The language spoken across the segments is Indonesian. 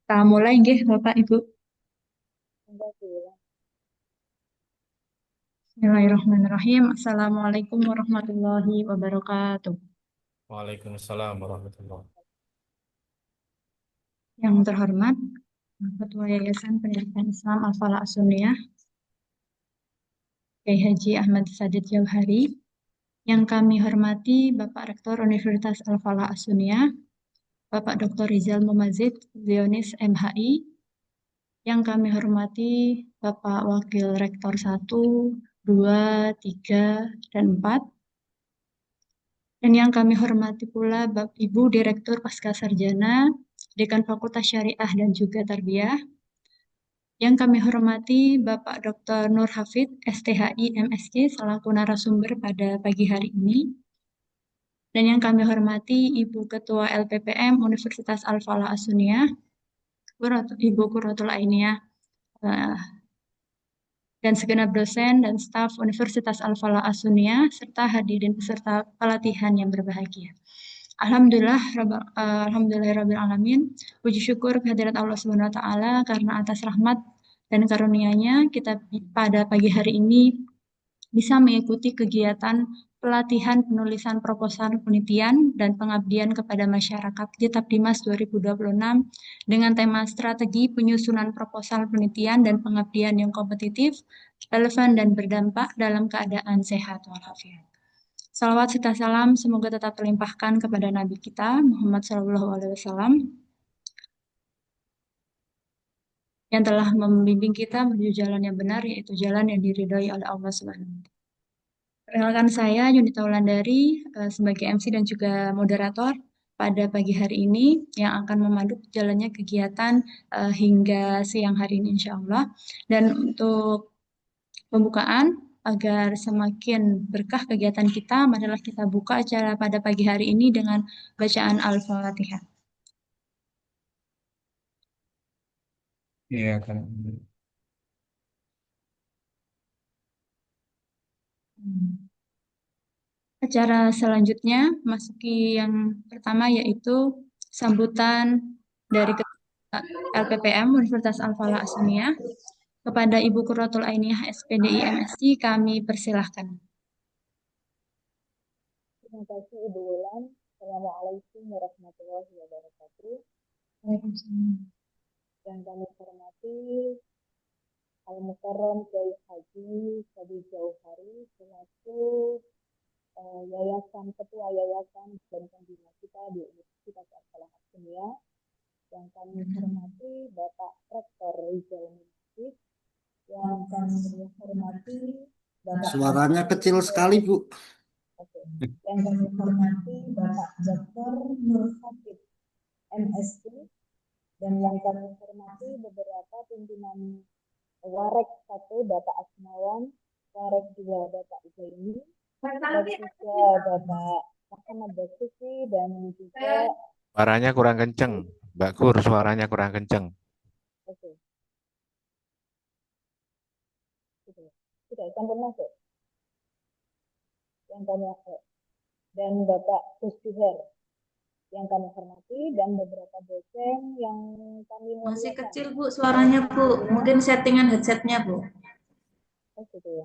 Kita mulai nggih Bapak Ibu. Bismillahirrahmanirrahim. Assalamualaikum warahmatullahi wabarakatuh. Waalaikumsalam warahmatullahi. Yang terhormat Ketua Yayasan Pendidikan Islam Al-Falah As-Sunniyah, Kiai Haji Ahmad Sadid Jauhari. Yang kami hormati Bapak Rektor Universitas Al-Falah As-Sunniyah, Bapak Dr. Rizal Mumazid, Zionis MHI. Yang kami hormati Bapak Wakil Rektor 1, 2, 3, dan 4. Dan yang kami hormati pula Bapak Ibu Direktur Pascasarjana, Dekan Fakultas Syariah dan juga Tarbiyah. Yang kami hormati Bapak Dr. Nur Hafid, STHI MSc, selaku narasumber pada pagi hari ini. Dan yang kami hormati Ibu Ketua LPPM Universitas Al-Falah As-Sunniyah, Ibu Qurratul Ainiyah, dan segenap dosen dan staf Universitas Al-Falah As-Sunniyah, serta hadirin peserta pelatihan yang berbahagia. Alhamdulillahirabbil alamin. Puji syukur kehadirat Allah Subhanahu wa taala karena atas rahmat dan karunia-Nya kita pada pagi hari ini bisa mengikuti kegiatan pelatihan penulisan proposal penelitian dan pengabdian kepada masyarakat Kitab Dimas 2026 dengan tema strategi penyusunan proposal penelitian dan pengabdian yang kompetitif, relevan dan berdampak dalam keadaan sehat walafiat. Salawat serta salam semoga tetap terlimpahkan kepada Nabi kita Muhammad SAW yang telah membimbing kita menuju jalan yang benar, yaitu jalan yang diridhoi oleh Allah Subhanahu wa taala. Perkenalkan saya Yunita Wulandari sebagai MC dan juga moderator pada pagi hari ini yang akan memandu jalannya kegiatan hingga siang hari ini insya Allah. Dan untuk pembukaan agar semakin berkah kegiatan kita, marilah kita buka acara pada pagi hari ini dengan bacaan Al-Fatihah. Iya kan. Acara selanjutnya masuki yang pertama yaitu sambutan dari Ketua LPPM Universitas Al-Falah As-Sunniyah kepada Ibu Qurratul Ainiyah SPDI MSc, kami persilahkan. Terima kasih Ibu Wulan. Assalamualaikum warahmatullahi wabarakatuh. Waalaikumsalam. Yang kami hormati Al-Mukarram Kiai Haji Sadid Jauhari selaku Ketua Yayasan dan Pembina kita di Universitas Al-Falah As-Sunniyah. Yang kami hormati Bapak Rektor Rizal Mumazid. Yang kami hormati Bapak Suaranya kecil sekali, Bu. Oke. Yang kami hormati Bapak Dr. Nur Hafid MSc, dan yang kami hormati beberapa pimpinan Warek 1 Bapak Asnawan, Warek 2 Bapak Zaini, Warek 3 Bapak Muhammad Basuki, dan juga Suaranya kurang kenceng, Mbak Kur, suaranya kurang kenceng. oke. Sudah sampai masuk. Yang kami dan Bapak Gus Juher yang kami hormati, dan beberapa dosen yang kami Masih muliakan. kecil Bu suaranya Bu, mungkin settingan headsetnya Bu. Oh gitu ya.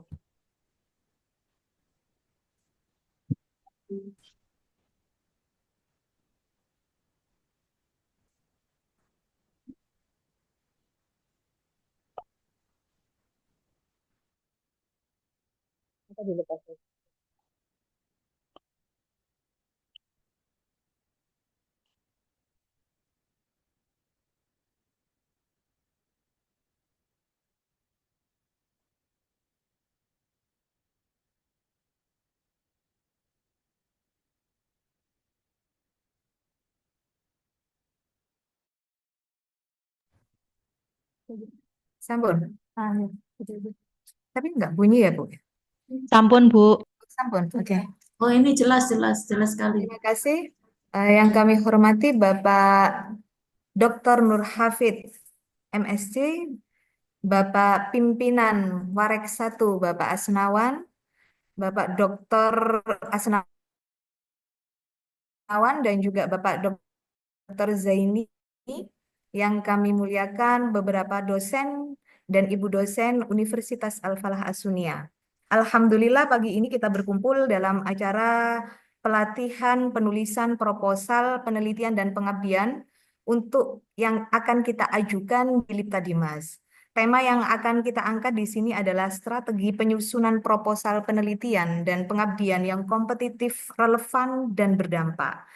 Kita dilepas. Sampun. Tapi nggak bunyi ya, Bu? Sampun, Bu. Sampun. Oke. Oh ini jelas sekali. Terima kasih. Yang kami hormati Bapak Dr. Nur Hafid MSc, Bapak Pimpinan Warek 1 Bapak Asnawan, Bapak Dr. Asnawan, dan juga Bapak Dr. Zaini, yang kami muliakan beberapa dosen dan ibu dosen Universitas Al-Falah As-Sunniyah. Alhamdulillah pagi ini kita berkumpul dalam acara pelatihan penulisan proposal penelitian dan pengabdian untuk yang akan kita ajukan di Lipta Dimas. Tema yang akan kita angkat di sini adalah strategi penyusunan proposal penelitian dan pengabdian yang kompetitif, relevan, dan berdampak.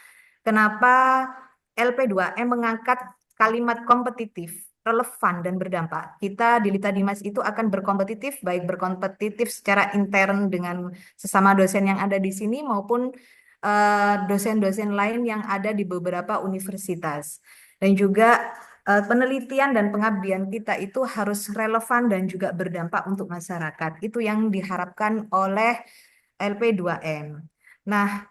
Kenapa LP2M mengangkat kalimat kompetitif, relevan, dan berdampak? Kita di Lipta Dimas itu akan berkompetitif, baik berkompetitif secara intern dengan sesama dosen yang ada di sini maupun dosen-dosen lain yang ada di beberapa universitas. Dan juga penelitian dan pengabdian kita itu harus relevan dan juga berdampak untuk masyarakat. Itu yang diharapkan oleh LP2M. Nah,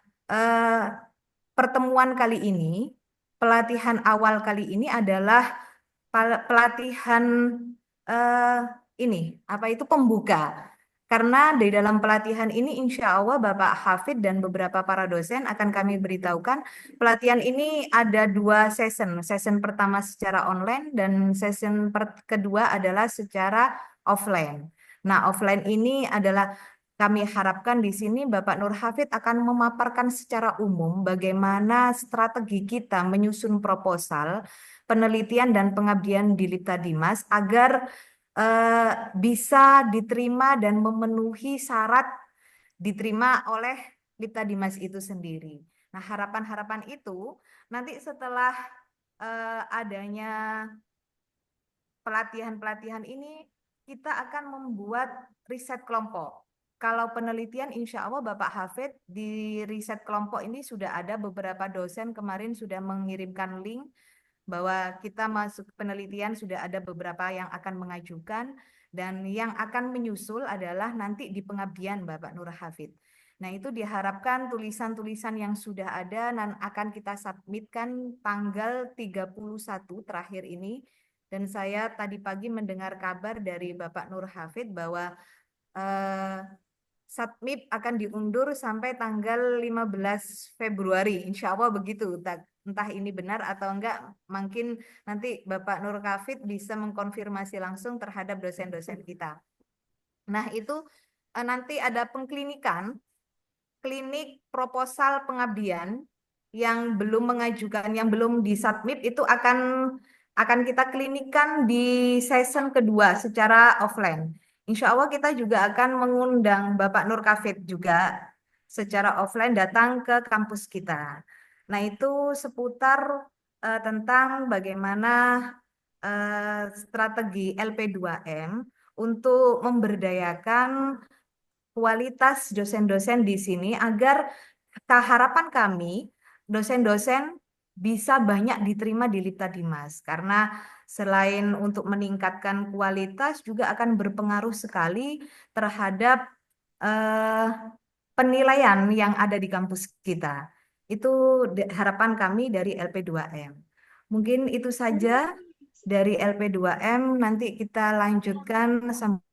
pertemuan kali ini, pelatihan awal kali ini adalah pelatihan pembuka. Karena di dalam pelatihan ini insya Allah Bapak Hafid dan beberapa para dosen akan kami beritahukan pelatihan ini ada 2 session. Session pertama secara online dan session kedua adalah secara offline. Nah, offline ini adalah kami harapkan di sini Bapak Nur Hafid akan memaparkan secara umum bagaimana strategi kita menyusun proposal penelitian dan pengabdian di Lipta Dimas agar bisa diterima dan memenuhi syarat diterima oleh Lipta Dimas itu sendiri. Nah, harapan-harapan itu nanti setelah adanya pelatihan-pelatihan ini, kita akan membuat riset kelompok. Kalau penelitian, insya Allah Bapak Hafid di riset kelompok ini sudah ada beberapa dosen kemarin sudah mengirimkan link bahwa kita masuk penelitian sudah ada beberapa yang akan mengajukan dan yang akan menyusul adalah nanti di pengabdian Bapak Nur Hafid. Nah, itu diharapkan tulisan-tulisan yang sudah ada dan akan kita submitkan tanggal 31 terakhir ini. Dan saya tadi pagi mendengar kabar dari Bapak Nur Hafid bahwa submit akan diundur sampai tanggal 15 Februari. Insya Allah begitu. Entah ini benar atau enggak, mungkin nanti Bapak Nur Hafid bisa mengkonfirmasi langsung terhadap dosen-dosen kita. Nah, itu nanti ada pengklinikan, klinik proposal pengabdian yang belum mengajukan, yang belum disubmit itu akan kita klinikan di session kedua secara offline. Insya Allah kita juga akan mengundang Bapak Nur Hafid juga secara offline datang ke kampus kita. Nah, itu seputar tentang bagaimana strategi LP2M untuk memberdayakan kualitas dosen-dosen di sini agar harapan kami dosen-dosen bisa banyak diterima di Lipta Dimas karena selain untuk meningkatkan kualitas juga akan berpengaruh sekali terhadap penilaian yang ada di kampus kita. Itu harapan kami dari LP2M. Mungkin itu saja dari LP2M. Nanti kita lanjutkan sambutan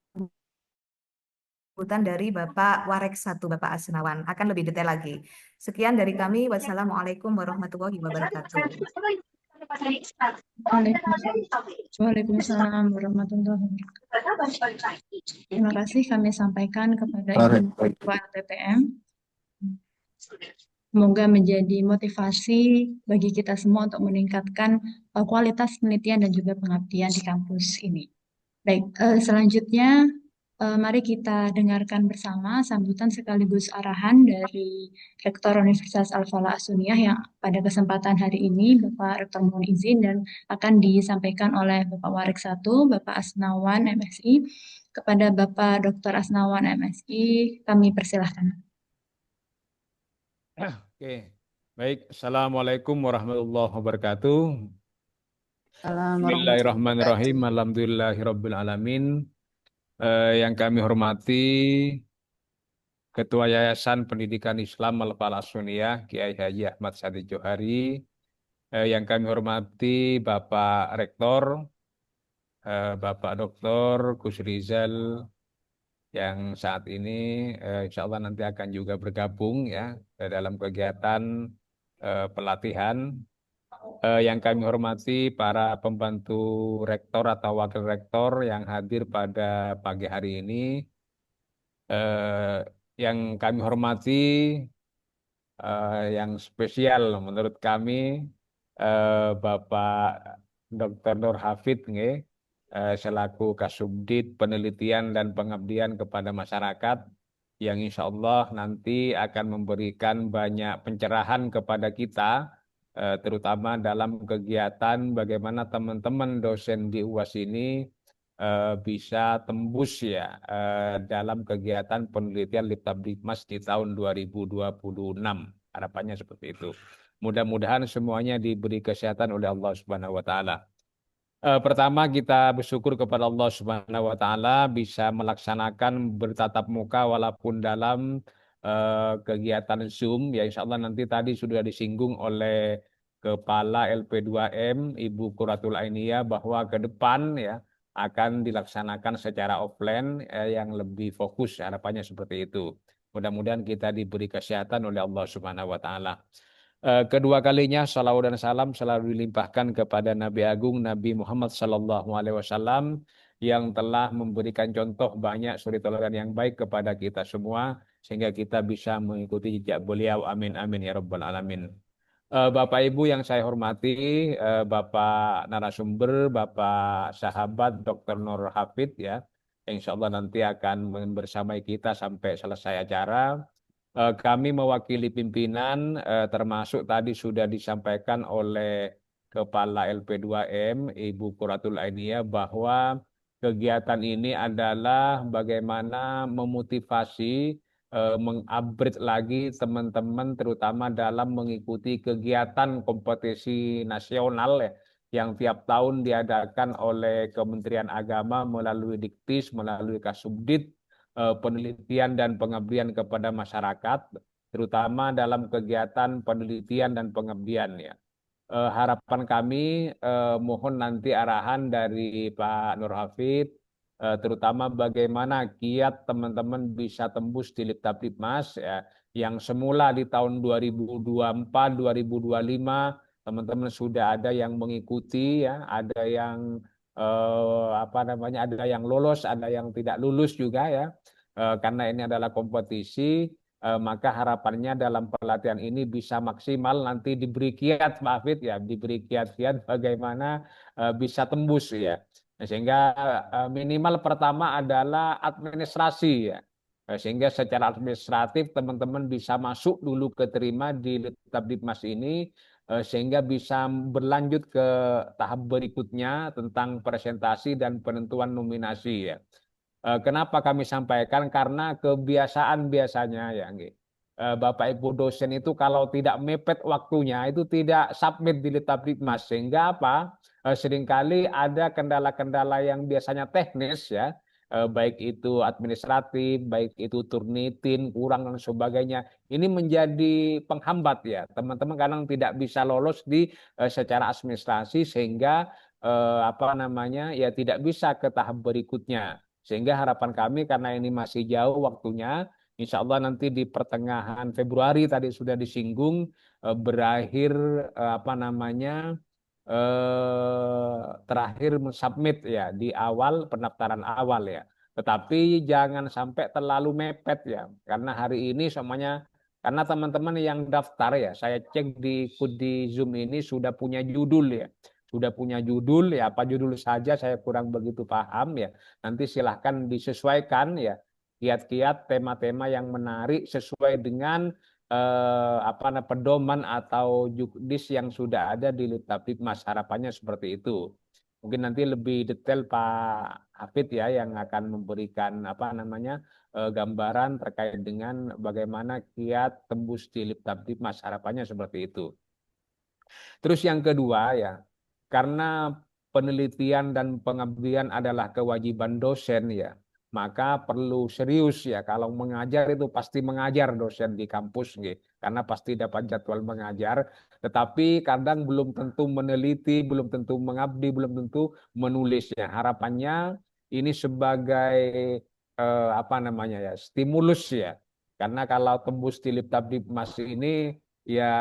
dari Bapak Warek 1, Bapak Asnawan. Akan lebih detail lagi. Sekian dari kami. Wassalamualaikum warahmatullahi wabarakatuh. Waalaikumsalam warahmatullahi wabarakatuh. Terima kasih kami sampaikan kepada Ibu Ketua LPPM. Semoga menjadi motivasi bagi kita semua untuk meningkatkan kualitas penelitian dan juga pengabdian di kampus ini. Baik, selanjutnya mari kita dengarkan bersama sambutan sekaligus arahan dari Rektor Universitas Al-Falah As-Sunniyah yang pada kesempatan hari ini Bapak Rektor mohon izin dan akan disampaikan oleh Bapak Warek 1, Bapak Asnawan MSI. Kepada Bapak Dr. Asnawan MSI, kami persilahkan. Oke, baik. Assalamualaikum warahmatullahi wabarakatuh. Bismillahirrahmanirrahim. Alhamdulillahirabbil alamin. Yang kami hormati Ketua Yayasan Pendidikan Islam Al-Falah As-Sunniyah Kiai Haji Ahmad Sadi Johari. Yang kami hormati Bapak Rektor, Bapak Dr. Gus Rizal yang saat ini insya Allah nanti akan juga bergabung ya dalam kegiatan pelatihan Yang kami hormati para pembantu rektor atau wakil rektor yang hadir pada pagi hari ini. Yang kami hormati yang spesial menurut kami Bapak Dr. Nur Hafid nggih, selaku Kasubdit Penelitian dan Pengabdian kepada Masyarakat yang insya Allah nanti akan memberikan banyak pencerahan kepada kita terutama dalam kegiatan bagaimana teman-teman dosen di UAS ini bisa tembus ya dalam kegiatan penelitian Liptabdikmas di tahun 2026. Harapannya seperti itu. Mudah-mudahan semuanya diberi kesehatan oleh Allah Subhanahu wa taala. Pertama kita bersyukur kepada Allah Subhanahu wa taala bisa melaksanakan bertatap muka walaupun dalam kegiatan Zoom ya insya Allah nanti tadi sudah disinggung oleh Kepala LP2M Ibu Quratul Ainiyah bahwa ke depan ya akan dilaksanakan secara offline yang lebih fokus harapannya seperti itu. Mudah-mudahan kita diberi kesehatan oleh Allah Subhanahu wa taala. Kedua kalinya salawat dan salam selalu dilimpahkan kepada Nabi Agung Nabi Muhammad SAW yang telah memberikan contoh banyak suri teladan yang baik kepada kita semua sehingga kita bisa mengikuti jejak beliau. Amin amin ya rabbal alamin. Bapak Ibu yang saya hormati, Bapak narasumber, Bapak sahabat Dr. Nur Hafid ya, insya Allah nanti akan bersamai kita sampai selesai acara. Kami mewakili pimpinan, termasuk tadi sudah disampaikan oleh Kepala LP2M, Ibu Quratul Ainiyah, bahwa kegiatan ini adalah bagaimana memotivasi, mengupgrade lagi teman-teman, terutama dalam mengikuti kegiatan kompetisi nasional ya, yang tiap tahun diadakan oleh Kementerian Agama melalui Diktis, melalui Kasubdit, penelitian dan pengabdian kepada masyarakat, terutama dalam kegiatan penelitian dan pengabdian ya. Harapan kami mohon nanti arahan dari Pak Nur Hafid, terutama bagaimana kiat teman-teman bisa tembus di Liptabdikmas ya, yang semula di tahun 2024, 2025 teman-teman sudah ada yang mengikuti ya, ada yang ada yang lolos, ada yang tidak lulus juga ya. Karena ini adalah kompetisi, maka harapannya dalam pelatihan ini bisa maksimal nanti diberi kiat, Pak Hafid ya, diberi kiat-kiat bagaimana bisa tembus ya. Sehingga minimal pertama adalah administrasi ya. Sehingga secara administratif teman-teman bisa masuk dulu keterima di Liptabdikmas ini sehingga bisa berlanjut ke tahap berikutnya tentang presentasi dan penentuan nominasi ya. Kenapa kami sampaikan? Karena kebiasaan biasanya ya, Bapak Ibu dosen itu kalau tidak mepet waktunya itu tidak submit di Liptabdikmas, sehingga apa? Seringkali ada kendala-kendala yang biasanya teknis ya, baik itu administratif, baik itu turnitin, kurang dan sebagainya. Ini menjadi penghambat ya. Teman-teman kadang tidak bisa lolos di secara administrasi sehingga ya tidak bisa ke tahap berikutnya. Sehingga harapan kami karena ini masih jauh waktunya, insya Allah nanti di pertengahan Februari tadi sudah disinggung berakhir terakhir mensubmit ya di awal pendaftaran awal ya. Tetapi jangan sampai terlalu mepet ya, karena hari ini semuanya karena teman-teman yang daftar ya, saya cek di Zoom ini sudah punya judul ya. Sudah punya judul ya, apa judul saja saya kurang begitu paham ya. Nanti silahkan disesuaikan ya kiat-kiat tema-tema yang menarik sesuai dengan pedoman atau juknis yang sudah ada di Liptabdikmas. Harapannya seperti itu. Mungkin nanti lebih detail Pak Hafid ya yang akan memberikan gambaran terkait dengan bagaimana kiat tembus di Liptabdikmas. Harapannya seperti itu. Terus yang kedua ya, karena penelitian dan pengabdian adalah kewajiban dosen ya, maka perlu serius ya. Kalau mengajar itu pasti mengajar dosen di kampus gitu, karena pasti dapat jadwal mengajar. Tetapi kadang belum tentu meneliti, belum tentu mengabdi, belum tentu menulisnya. Harapannya ini sebagai stimulus ya. Karena kalau tembus di Liptabdikmas ini ya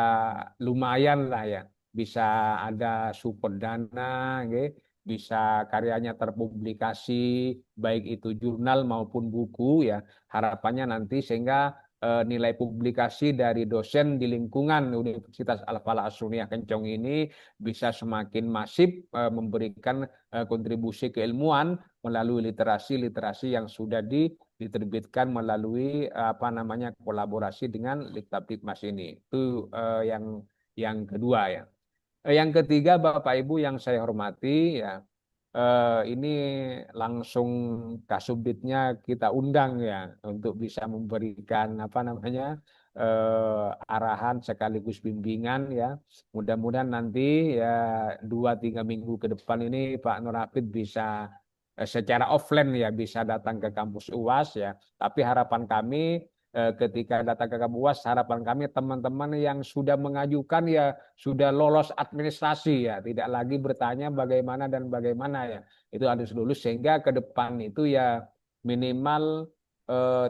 lumayan lah ya. bisa ada support dana, nggih, bisa karyanya terpublikasi baik itu jurnal maupun buku ya. Harapannya nanti sehingga nilai publikasi dari dosen di lingkungan Universitas Al-Falah As-Suniyah Kencong ini bisa semakin masif memberikan kontribusi keilmuan melalui literasi-literasi yang sudah diterbitkan melalui apa namanya kolaborasi dengan Littaplikmas ini. Itu yang kedua ya. Yang ketiga, Bapak Ibu yang saya hormati, ya, ini langsung Kasubditnya kita undang ya untuk bisa memberikan apa namanya arahan sekaligus bimbingan ya. Mudah-mudahan nanti ya 2-3 minggu ke depan ini Pak Nur Hafid bisa secara offline ya bisa datang ke kampus UAS ya. Tapi harapan kami ketika datang ke kampus UAS, harapan kami teman-teman yang sudah mengajukan ya sudah lolos administrasi ya, tidak lagi bertanya bagaimana dan bagaimana ya. Itu harus lulus sehingga ke depan itu ya minimal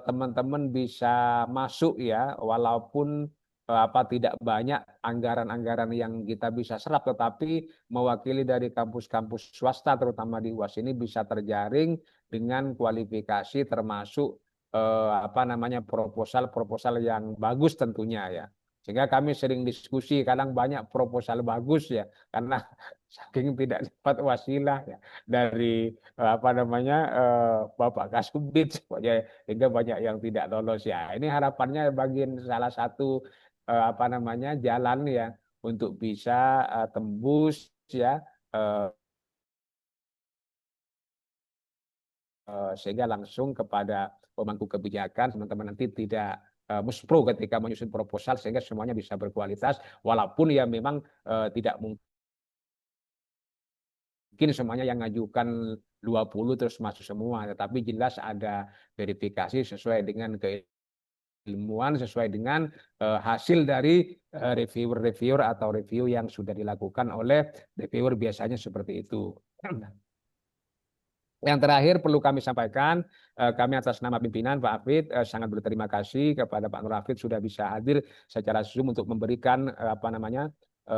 teman-teman bisa masuk ya walaupun apa tidak banyak anggaran-anggaran yang kita bisa serap, tetapi mewakili dari kampus-kampus swasta terutama di UAS ini bisa terjaring dengan kualifikasi termasuk apa namanya proposal-proposal yang bagus tentunya ya. Sehingga kami sering diskusi, kadang banyak proposal bagus ya, karena saking tidak dapat wasilah ya dari apa namanya Bapak Kasubdit, sehingga banyak yang tidak lolos ya. Ini harapannya bagian salah satu apa namanya jalan ya untuk bisa tembus ya eh, sehingga langsung kepada pemangku kebijakan teman-teman nanti tidak muspro ketika menyusun proposal sehingga semuanya bisa berkualitas walaupun ya memang tidak mungkin semuanya yang ngajukan 20 terus masuk semua, tetapi jelas ada verifikasi sesuai dengan keilmuan, sesuai dengan hasil dari reviewer-reviewer atau review yang sudah dilakukan oleh reviewer, biasanya seperti itu. Yang terakhir perlu kami sampaikan, kami atas nama pimpinan Pak Hafid sangat berterima kasih kepada Pak Nur Hafid sudah bisa hadir secara Zoom untuk memberikan apa namanya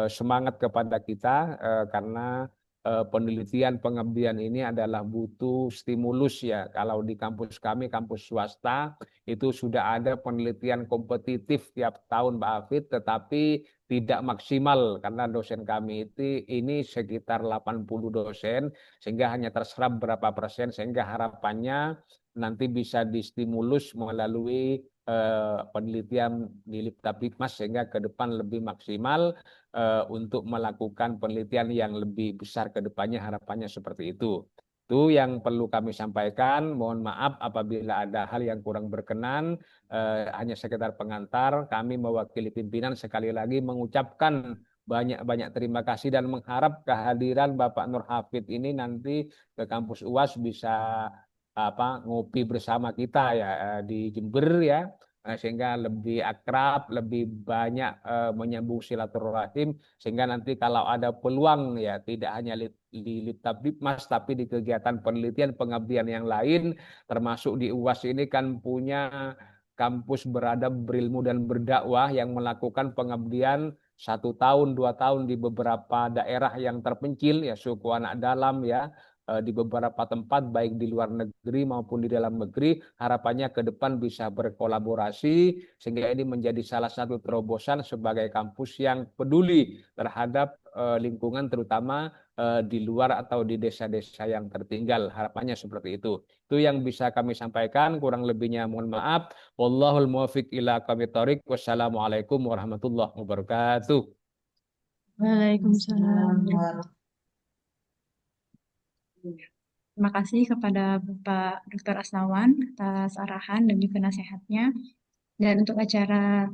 semangat kepada kita karena penelitian pengabdian ini adalah butuh stimulus ya. Kalau di kampus kami, kampus swasta, itu sudah ada penelitian kompetitif tiap tahun Pak Hafid, tetapi tidak maksimal karena dosen kami itu ini sekitar 80 dosen sehingga hanya terserap berapa persen, sehingga harapannya nanti bisa distimulus melalui penelitian di Littaplikmas sehingga ke depan lebih maksimal untuk melakukan penelitian yang lebih besar ke depannya, harapannya seperti itu. Itu yang perlu kami sampaikan. Mohon maaf apabila ada hal yang kurang berkenan, hanya sekedar pengantar. Kami mewakili pimpinan sekali lagi mengucapkan banyak-banyak terima kasih dan mengharap kehadiran Bapak Nur Hafid ini nanti ke kampus UAS bisa apa ngopi bersama kita ya di Jember ya, sehingga lebih akrab, lebih banyak menyambung silaturahim sehingga nanti kalau ada peluang ya tidak hanya di Littaplikmas tapi di kegiatan penelitian pengabdian yang lain termasuk di UAS ini kan punya kampus beradab, berilmu dan berdakwah yang melakukan pengabdian 1 tahun, 2 tahun di beberapa daerah yang terpencil ya suku anak dalam ya di beberapa tempat baik di luar negeri maupun di dalam negeri, harapannya ke depan bisa berkolaborasi sehingga ini menjadi salah satu terobosan sebagai kampus yang peduli terhadap lingkungan terutama di luar atau di desa-desa yang tertinggal, harapannya seperti itu. Itu yang bisa kami sampaikan, kurang lebihnya mohon maaf. Wallahul muwaffiq ila aqwamit thoriq. Wassalamualaikum warahmatullahi wabarakatuh. Waalaikumsalam. Terima kasih kepada Bapak Dr. Asnawan atas arahan dan juga nasihatnya. Dan untuk acara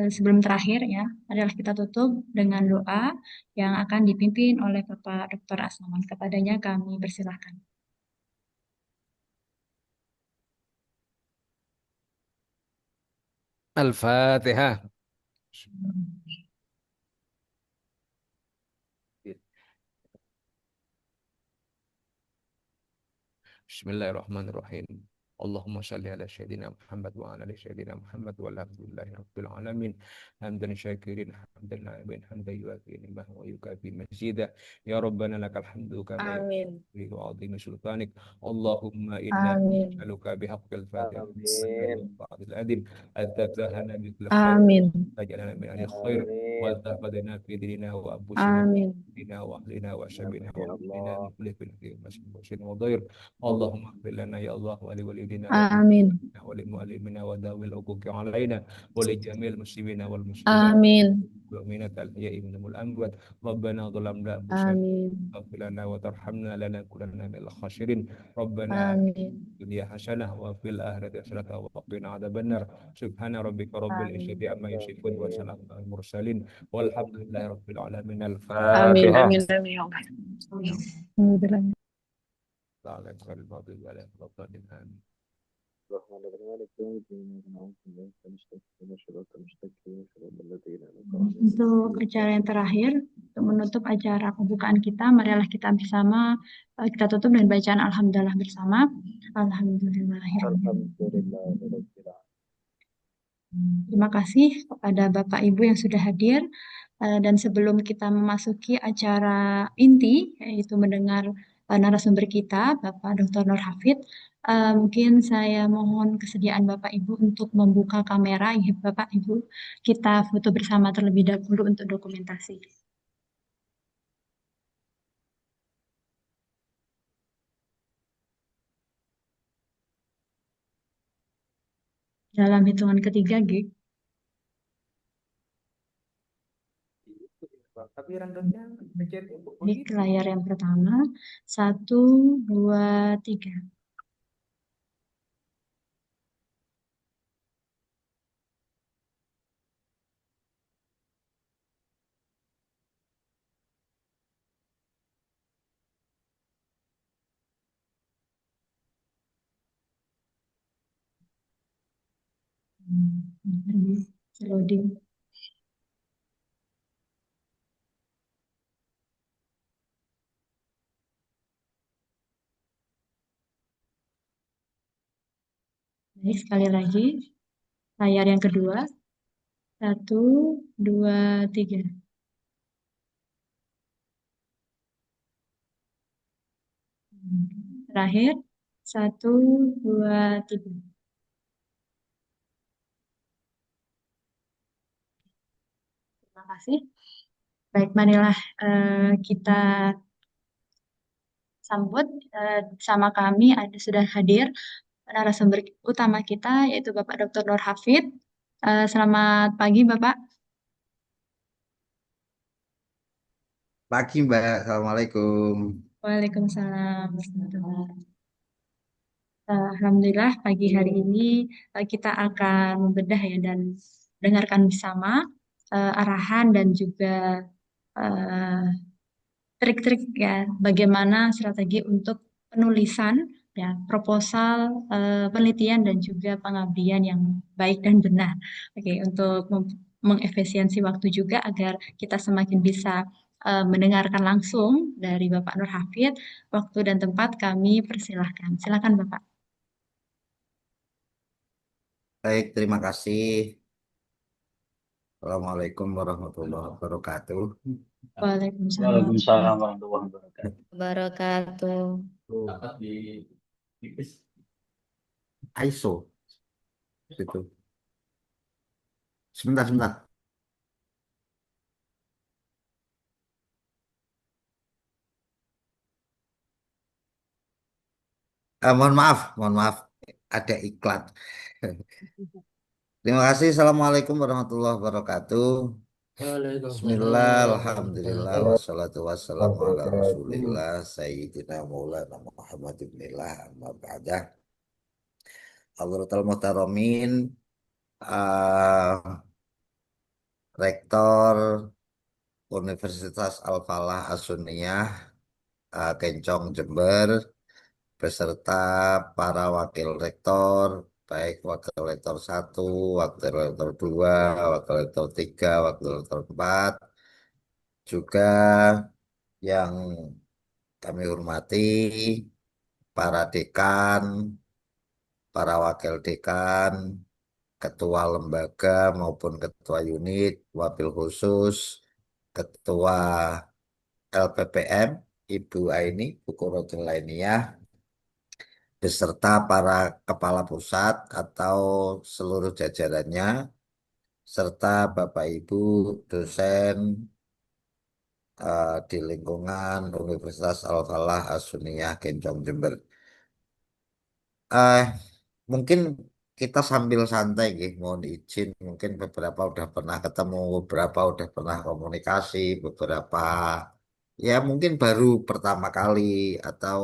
sebelum terakhir ya adalah kita tutup dengan doa yang akan dipimpin oleh Bapak Dr. Asnawan. Kepadanya kami persilahkan. Al-Fatihah. Bismillahirrahmanirrahim. Allahumma salli ala Sayyidina Muhammad wa ala ali Sayyidina Muhammad walhamdulillahi rabbil alamin hamdan syakirin hamdan na'imin hamdan yuafi ni'mah wa yukafi mazida ya Rabbana lakal hamdu kama Amin. yanbaghi wa 'azimi sultanik Allahumma inna Amin. nas'aluka bihaqqil Fatihah Amin. wal adim al-taftahana bi kulli khair Amin. taj'alna min ahli khair wa Amin. tahfadna fi dinina wa anfusina Amin. ديننا وأهلنا وشعبنا Amin ya وأمتنا Allah. من كل فئة وشر وضير اللهم اغفر لنا يا الله ولوالدينا Amin. ولمعلمنا وذوي الحقوق علينا ولجميع المسلمين والمسلمات Amin. المؤمنات الأحياء منهم والأموات ربنا ظلمنا أنفسنا Amin. واغفر لنا وترحمنا لنكونن من الخاسرين ربنا Amin. الدنيا حسنة وفي الآخرة حسنة وقنا عذاب النار سبحان ربك رب العزة Amin. عما يصفون وسلام على المرسلين والحمد لله رب العالمين Amin. الفاتحة Amin. Amin. Ya Allah. Alhamdulillah. على غير المغضوب عليهم ولا الضالين آمين Bismillahirrahmanirrahim. Malik yaumiddin. Iyyaka na'budu wa iyyaka nasta'in. Shiratal ladzina an'amta 'alaihim Untuk acara yang terakhir, untuk menutup acara pembukaan kita, marilah kita bersama kita tutup dengan bacaan Alhamdulillah bersama. Alhamdulillahirrahmanirrahim. Alhamdulillahirabbil alamin. Terima kasih kepada Bapak Ibu yang sudah hadir. Dan sebelum kita memasuki acara inti, yaitu mendengar narasumber kita, Bapak Dr. Nur Hafid, mungkin saya mohon kesediaan Bapak Ibu untuk membuka kamera. Ya, Bapak Ibu, kita foto bersama terlebih dahulu untuk dokumentasi. Dalam hitungan ketiga, G. tapi randomnya pencet Ini ke layar yang pertama. 1, 2, 3. Loading. Baik, sekali lagi. Layar yang kedua. 1, 2, 3. Terakhir. 1, 2, 3. Terima kasih. Baik, marilah kita sambut bersama kami sudah hadir narasumber utama kita yaitu Bapak Dr. Nur Hafid. Selamat pagi Bapak. Pagi Mbak, Assalamualaikum. Waalaikumsalam. Alhamdulillah pagi hari ini kita akan membedah ya dan dengarkan bersama arahan dan juga trik-trik ya bagaimana strategi untuk penulisan ya proposal penelitian dan juga pengabdian yang baik dan benar. Oke, untuk mengefisiensi waktu juga agar kita semakin bisa mendengarkan langsung dari Bapak Nur Hafid, waktu dan tempat kami persilahkan. Silakan Bapak. Baik, terima kasih. Assalamualaikum warahmatullahi wabarakatuh. Waalaikumsalam. Waalaikumsalam warahmatullahi wabarakatuh. Barakatuh. Dapat di ISO. Gitu. Sebentar. Mohon maaf. Ada iklan. Terima kasih. Assalamualaikum warahmatullahi wabarakatuh. Bismillah, alhamdulillah, wassalatu wassalamu ala rasulillah, sayyidina maulana Muhammad ibnillah, amma ba'dah. Hadratul Muhtaromin, Rektor Universitas Al-Falah As-Sunniyah, Kencong Jember, beserta para wakil rektor, baik wakil rektor 1, wakil rektor 2, wakil rektor 3, wakil rektor 4, juga yang kami hormati para dekan, para wakil dekan, ketua lembaga maupun ketua unit, wabil khusus, ketua LPPM, Ibu Aini, Bu Korodin Lainiyah, beserta para kepala pusat atau seluruh jajarannya, serta Bapak Ibu dosen di lingkungan Universitas Al-Falah As-Sunniyah Kencong Jember. Eh, Mungkin kita sambil santai, gitu. Mohon izin. Mungkin beberapa udah pernah ketemu, beberapa udah pernah komunikasi, beberapa ya mungkin baru pertama kali atau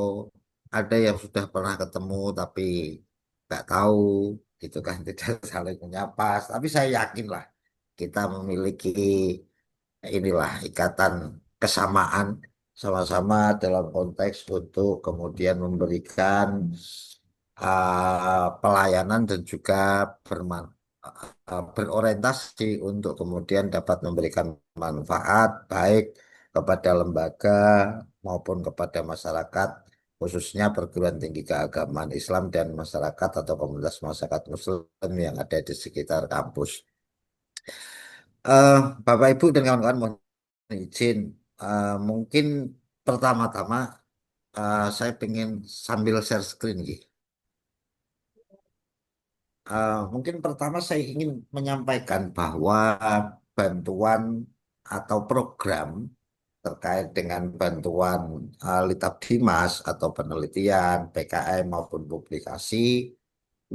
ada yang sudah pernah ketemu tapi nggak tahu, gitu kan, tidak saling menyapa. Tapi saya yakin lah kita memiliki inilah ikatan kesamaan sama-sama dalam konteks untuk kemudian memberikan pelayanan dan juga berorientasi untuk kemudian dapat memberikan manfaat baik kepada lembaga maupun kepada masyarakat, khususnya perguruan tinggi keagamaan Islam dan masyarakat atau komunitas masyarakat Muslim yang ada di sekitar kampus. Eh, Bapak Ibu dan kawan-kawan, mohon izin, mungkin pertama-tama saya ingin sambil share screen gitu. Mungkin pertama saya ingin menyampaikan bahwa bantuan atau program terkait dengan bantuan Litab Dimas atau penelitian, PKM maupun publikasi,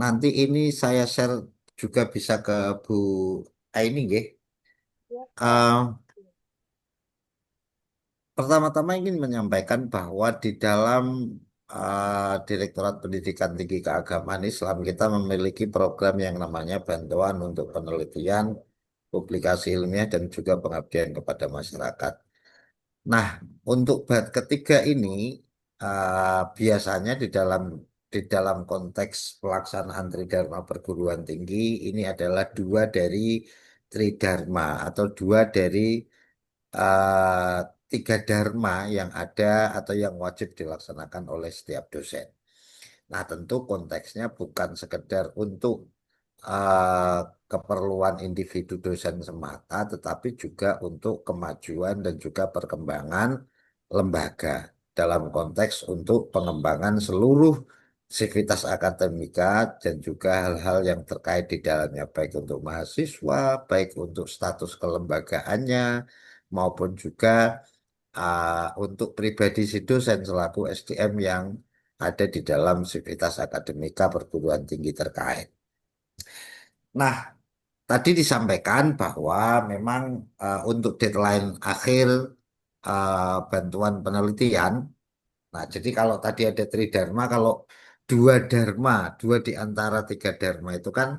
nanti ini saya share juga bisa ke Bu Aini nggih. Ya, Eh, Pertama-tama ingin menyampaikan bahwa di dalam Direktorat Pendidikan Tinggi Keagamaan Islam kita memiliki program yang namanya bantuan untuk penelitian, publikasi ilmiah dan juga pengabdian kepada masyarakat. Nah, untuk bab ketiga ini biasanya di dalam konteks pelaksanaan Tridharma perguruan tinggi ini adalah dua dari Tridharma atau dua dari eh, tiga dharma yang ada atau yang wajib dilaksanakan oleh setiap dosen. Nah, tentu konteksnya bukan sekedar untuk eh, keperluan individu dosen semata, tetapi juga untuk kemajuan dan juga perkembangan lembaga dalam konteks untuk pengembangan seluruh sivitas akademika dan juga hal-hal yang terkait di dalamnya, baik untuk mahasiswa, baik untuk status kelembagaannya, maupun juga untuk pribadi si dosen selaku SDM yang ada di dalam sivitas akademika perguruan tinggi terkait. Nah, tadi disampaikan bahwa memang untuk deadline akhir bantuan penelitian, nah jadi kalau tadi ada tridharma, kalau dua dharma, dua di antara tiga dharma itu kan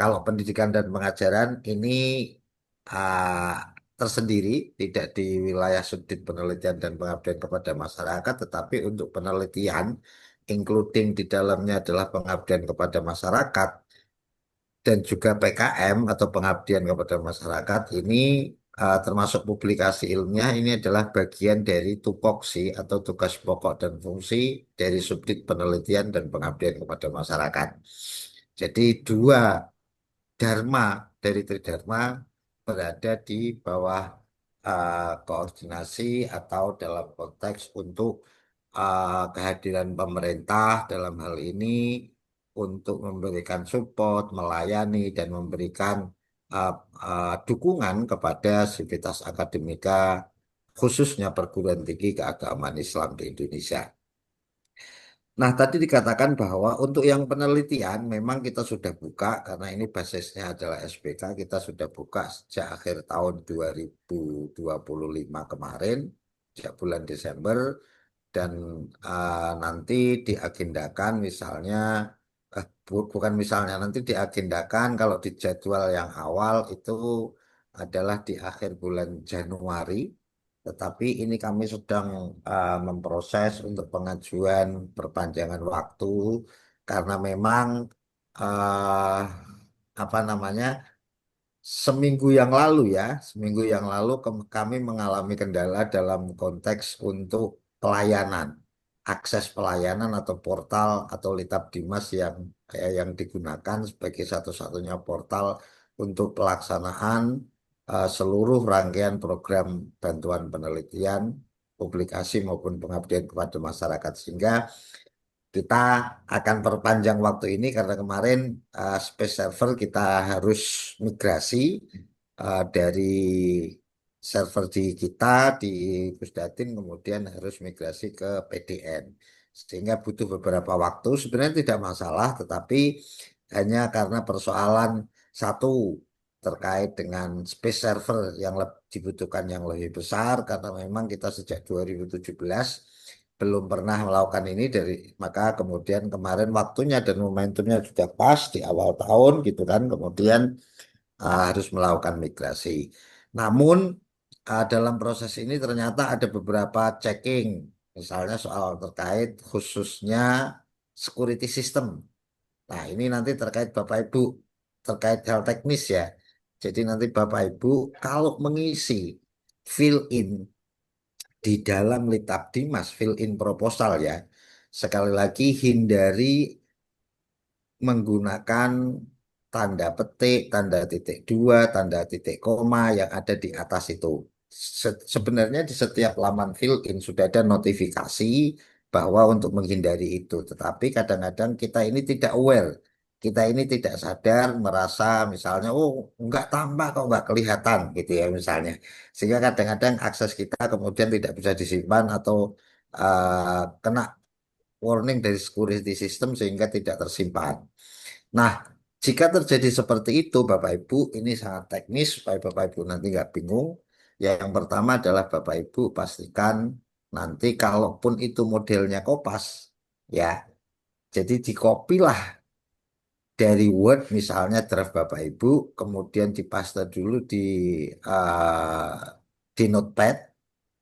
kalau pendidikan dan pengajaran ini tersendiri, tidak di wilayah subdit penelitian dan pengabdian kepada masyarakat, tetapi untuk penelitian, including di dalamnya adalah pengabdian kepada masyarakat dan juga PKM atau pengabdian kepada masyarakat ini termasuk publikasi ilmiah ini adalah bagian dari tupoksi atau tugas pokok dan fungsi dari subdit penelitian dan pengabdian kepada masyarakat. Jadi dua Dharma dari Tridharma berada di bawah koordinasi atau dalam konteks untuk kehadiran pemerintah dalam hal ini untuk memberikan support, melayani dan memberikan uh, dukungan kepada sivitas akademika khususnya perguruan tinggi keagamaan Islam di Indonesia. Nah, tadi dikatakan bahwa untuk yang penelitian memang kita sudah buka karena ini basisnya adalah SPK, kita sudah buka sejak akhir tahun 2025 kemarin, sejak bulan Desember, dan nanti diagendakan misalnya, bukan misalnya, nanti diagendakan kalau di jadwal yang awal itu adalah di akhir bulan Januari, tetapi ini kami sedang memproses untuk pengajuan perpanjangan waktu karena memang eh, apa namanya seminggu yang lalu kami mengalami kendala dalam konteks untuk pelayanan. akses pelayanan atau portal atau Litab Dimas yang digunakan sebagai satu-satunya portal untuk pelaksanaan seluruh rangkaian program bantuan penelitian, publikasi maupun pengabdian kepada masyarakat. Sehingga kita akan perpanjang waktu ini karena kemarin Space Server kita harus migrasi dari server di kita di Pusdatin kemudian harus migrasi ke PDN. Sehingga butuh beberapa waktu. Sebenarnya tidak masalah, tetapi hanya karena persoalan satu terkait dengan space server yang dibutuhkan yang lebih besar karena memang kita sejak 2017 belum pernah melakukan ini maka kemudian kemarin waktunya dan momentumnya sudah pas di awal tahun gitu kan kemudian harus melakukan migrasi. Namun dalam proses ini ternyata ada beberapa checking misalnya soal terkait khususnya security system. Nah, ini nanti terkait Bapak Ibu terkait hal teknis ya. Jadi nanti Bapak Ibu kalau mengisi fill in di dalam Litab Dimas fill in proposal ya. Sekali lagi hindari menggunakan tanda petik, tanda titik dua, tanda titik koma yang ada di atas itu. Sebenarnya di setiap laman fill in sudah ada notifikasi bahwa untuk menghindari itu. Tetapi kadang-kadang kita ini tidak aware. Kita ini tidak sadar merasa misalnya, oh nggak tambah kok nggak kelihatan gitu ya misalnya. Sehingga kadang-kadang akses kita kemudian tidak bisa disimpan atau kena warning dari security system sehingga tidak tersimpan. Nah, jika terjadi seperti itu, Bapak Ibu, ini sangat teknis supaya Bapak Ibu nanti nggak bingung. Ya, yang pertama adalah Bapak Ibu pastikan nanti kalaupun itu modelnya Kopas, ya, jadi dikopilah dari Word misalnya draft Bapak Ibu, kemudian dipaste dulu eh, di Notepad,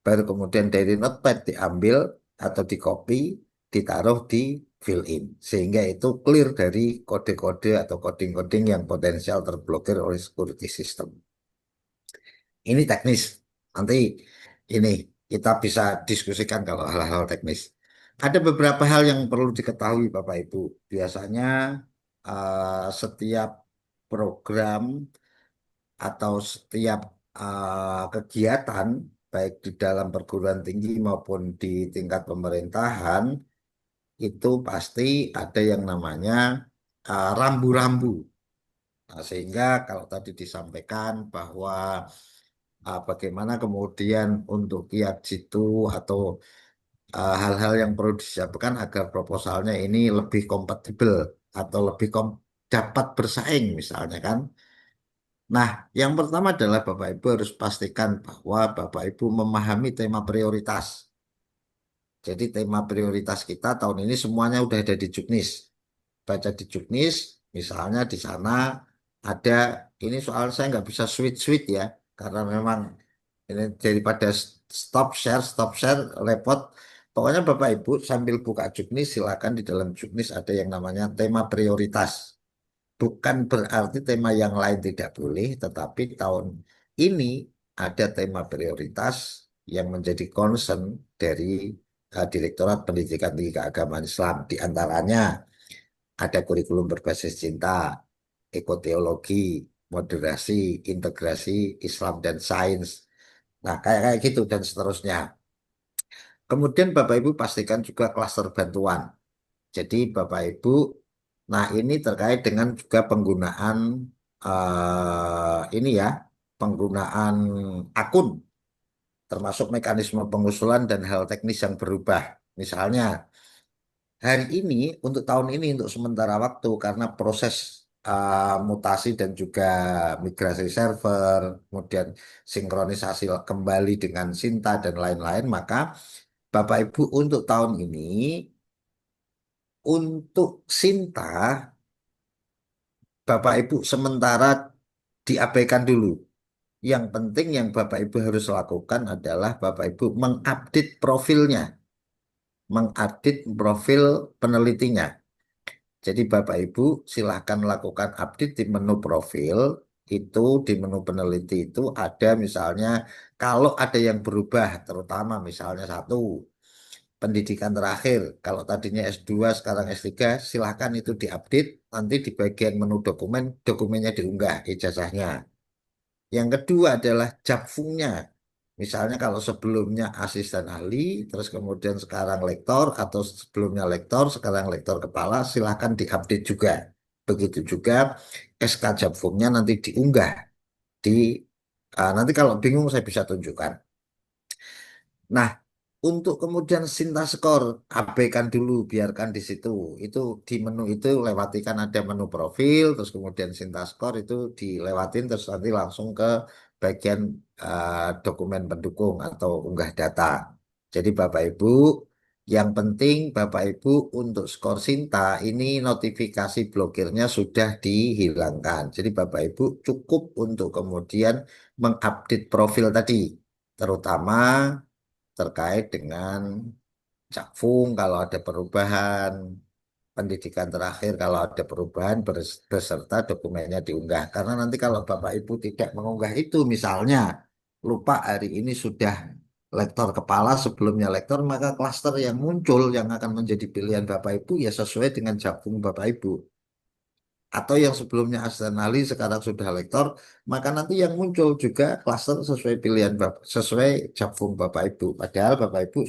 baru kemudian dari Notepad diambil atau dikopi, ditaruh di fill in. Sehingga itu clear dari kode-kode atau coding-coding yang potensial terblokir oleh security system. Ini teknis. Nanti ini kita bisa diskusikan kalau hal-hal teknis. Ada beberapa hal yang perlu diketahui Bapak Ibu. Biasanya setiap program atau setiap kegiatan baik di dalam perguruan tinggi maupun di tingkat pemerintahan itu pasti ada yang namanya rambu-rambu. Nah, sehingga kalau tadi disampaikan bahwa bagaimana kemudian untuk kiat jitu atau hal-hal yang perlu disiapkan agar proposalnya ini lebih kompatibel atau lebih dapat bersaing misalnya kan. Nah, yang pertama adalah Bapak Ibu harus pastikan bahwa Bapak Ibu memahami tema prioritas. Jadi tema prioritas kita tahun ini semuanya udah ada di Juknis. Baca di Juknis, misalnya di sana ada, ini soal saya nggak bisa sweet-sweet ya, karena memang ini daripada stop share, repot. Pokoknya Bapak Ibu sambil buka Juknis, silakan di dalam Juknis ada yang namanya tema prioritas. Bukan berarti tema yang lain tidak boleh, tetapi tahun ini ada tema prioritas yang menjadi concern dari Direktorat Pendidikan Tinggi Keagamaan Islam. Di antaranya ada kurikulum berbasis cinta, ekoteologi, moderasi, integrasi Islam dan sains. Nah, kayak gitu dan seterusnya. Kemudian Bapak Ibu pastikan juga klaster bantuan. Jadi Bapak Ibu, nah ini terkait dengan juga penggunaan ini ya, penggunaan akun, termasuk mekanisme pengusulan dan hal teknis yang berubah. Misalnya hari ini untuk tahun ini untuk sementara waktu karena proses mutasi dan juga migrasi server, kemudian sinkronisasi kembali dengan Sinta dan lain-lain, maka Bapak Ibu untuk tahun ini untuk Sinta Bapak Ibu sementara diabaikan dulu. Yang penting yang Bapak Ibu harus lakukan adalah Bapak Ibu mengupdate profilnya, mengupdate profil penelitinya. Jadi Bapak Ibu silahkan lakukan update di menu profil, itu di menu peneliti itu ada misalnya kalau ada yang berubah, terutama misalnya satu, pendidikan terakhir. Kalau tadinya S2 sekarang S3, silahkan itu diupdate. Nanti di bagian menu dokumen, dokumennya diunggah ijazahnya. Yang kedua adalah jakfungnya. Misalnya kalau sebelumnya asisten ahli, terus kemudian sekarang lektor, atau sebelumnya lektor, sekarang lektor kepala, silahkan diupdate juga. Begitu juga SK jakfungnya nanti diunggah di nanti kalau bingung saya bisa tunjukkan. Nah, untuk kemudian Sinta skor, abaikan dulu, biarkan di situ. Itu di menu itu lewatikan ada menu profil, terus kemudian Sinta skor itu dilewatin, terus nanti langsung ke bagian dokumen pendukung atau unggah data. Jadi Bapak Ibu, yang penting Bapak Ibu untuk skor Sinta ini notifikasi blokirnya sudah dihilangkan. Jadi Bapak Ibu cukup untuk kemudian mengupdate profil tadi, terutama terkait dengan Cakfung kalau ada perubahan, pendidikan terakhir kalau ada perubahan beserta dokumennya diunggah. Karena nanti kalau Bapak Ibu tidak mengunggah itu misalnya lupa hari ini sudah lektor kepala sebelumnya lektor, maka klaster yang muncul yang akan menjadi pilihan Bapak Ibu ya sesuai dengan Cakfung Bapak Ibu. Atau yang sebelumnya asisten ahli sekarang sudah lektor, maka nanti yang muncul juga klaster sesuai pilihan Bapak, sesuai Cakfung Bapak Ibu. Padahal Bapak Ibu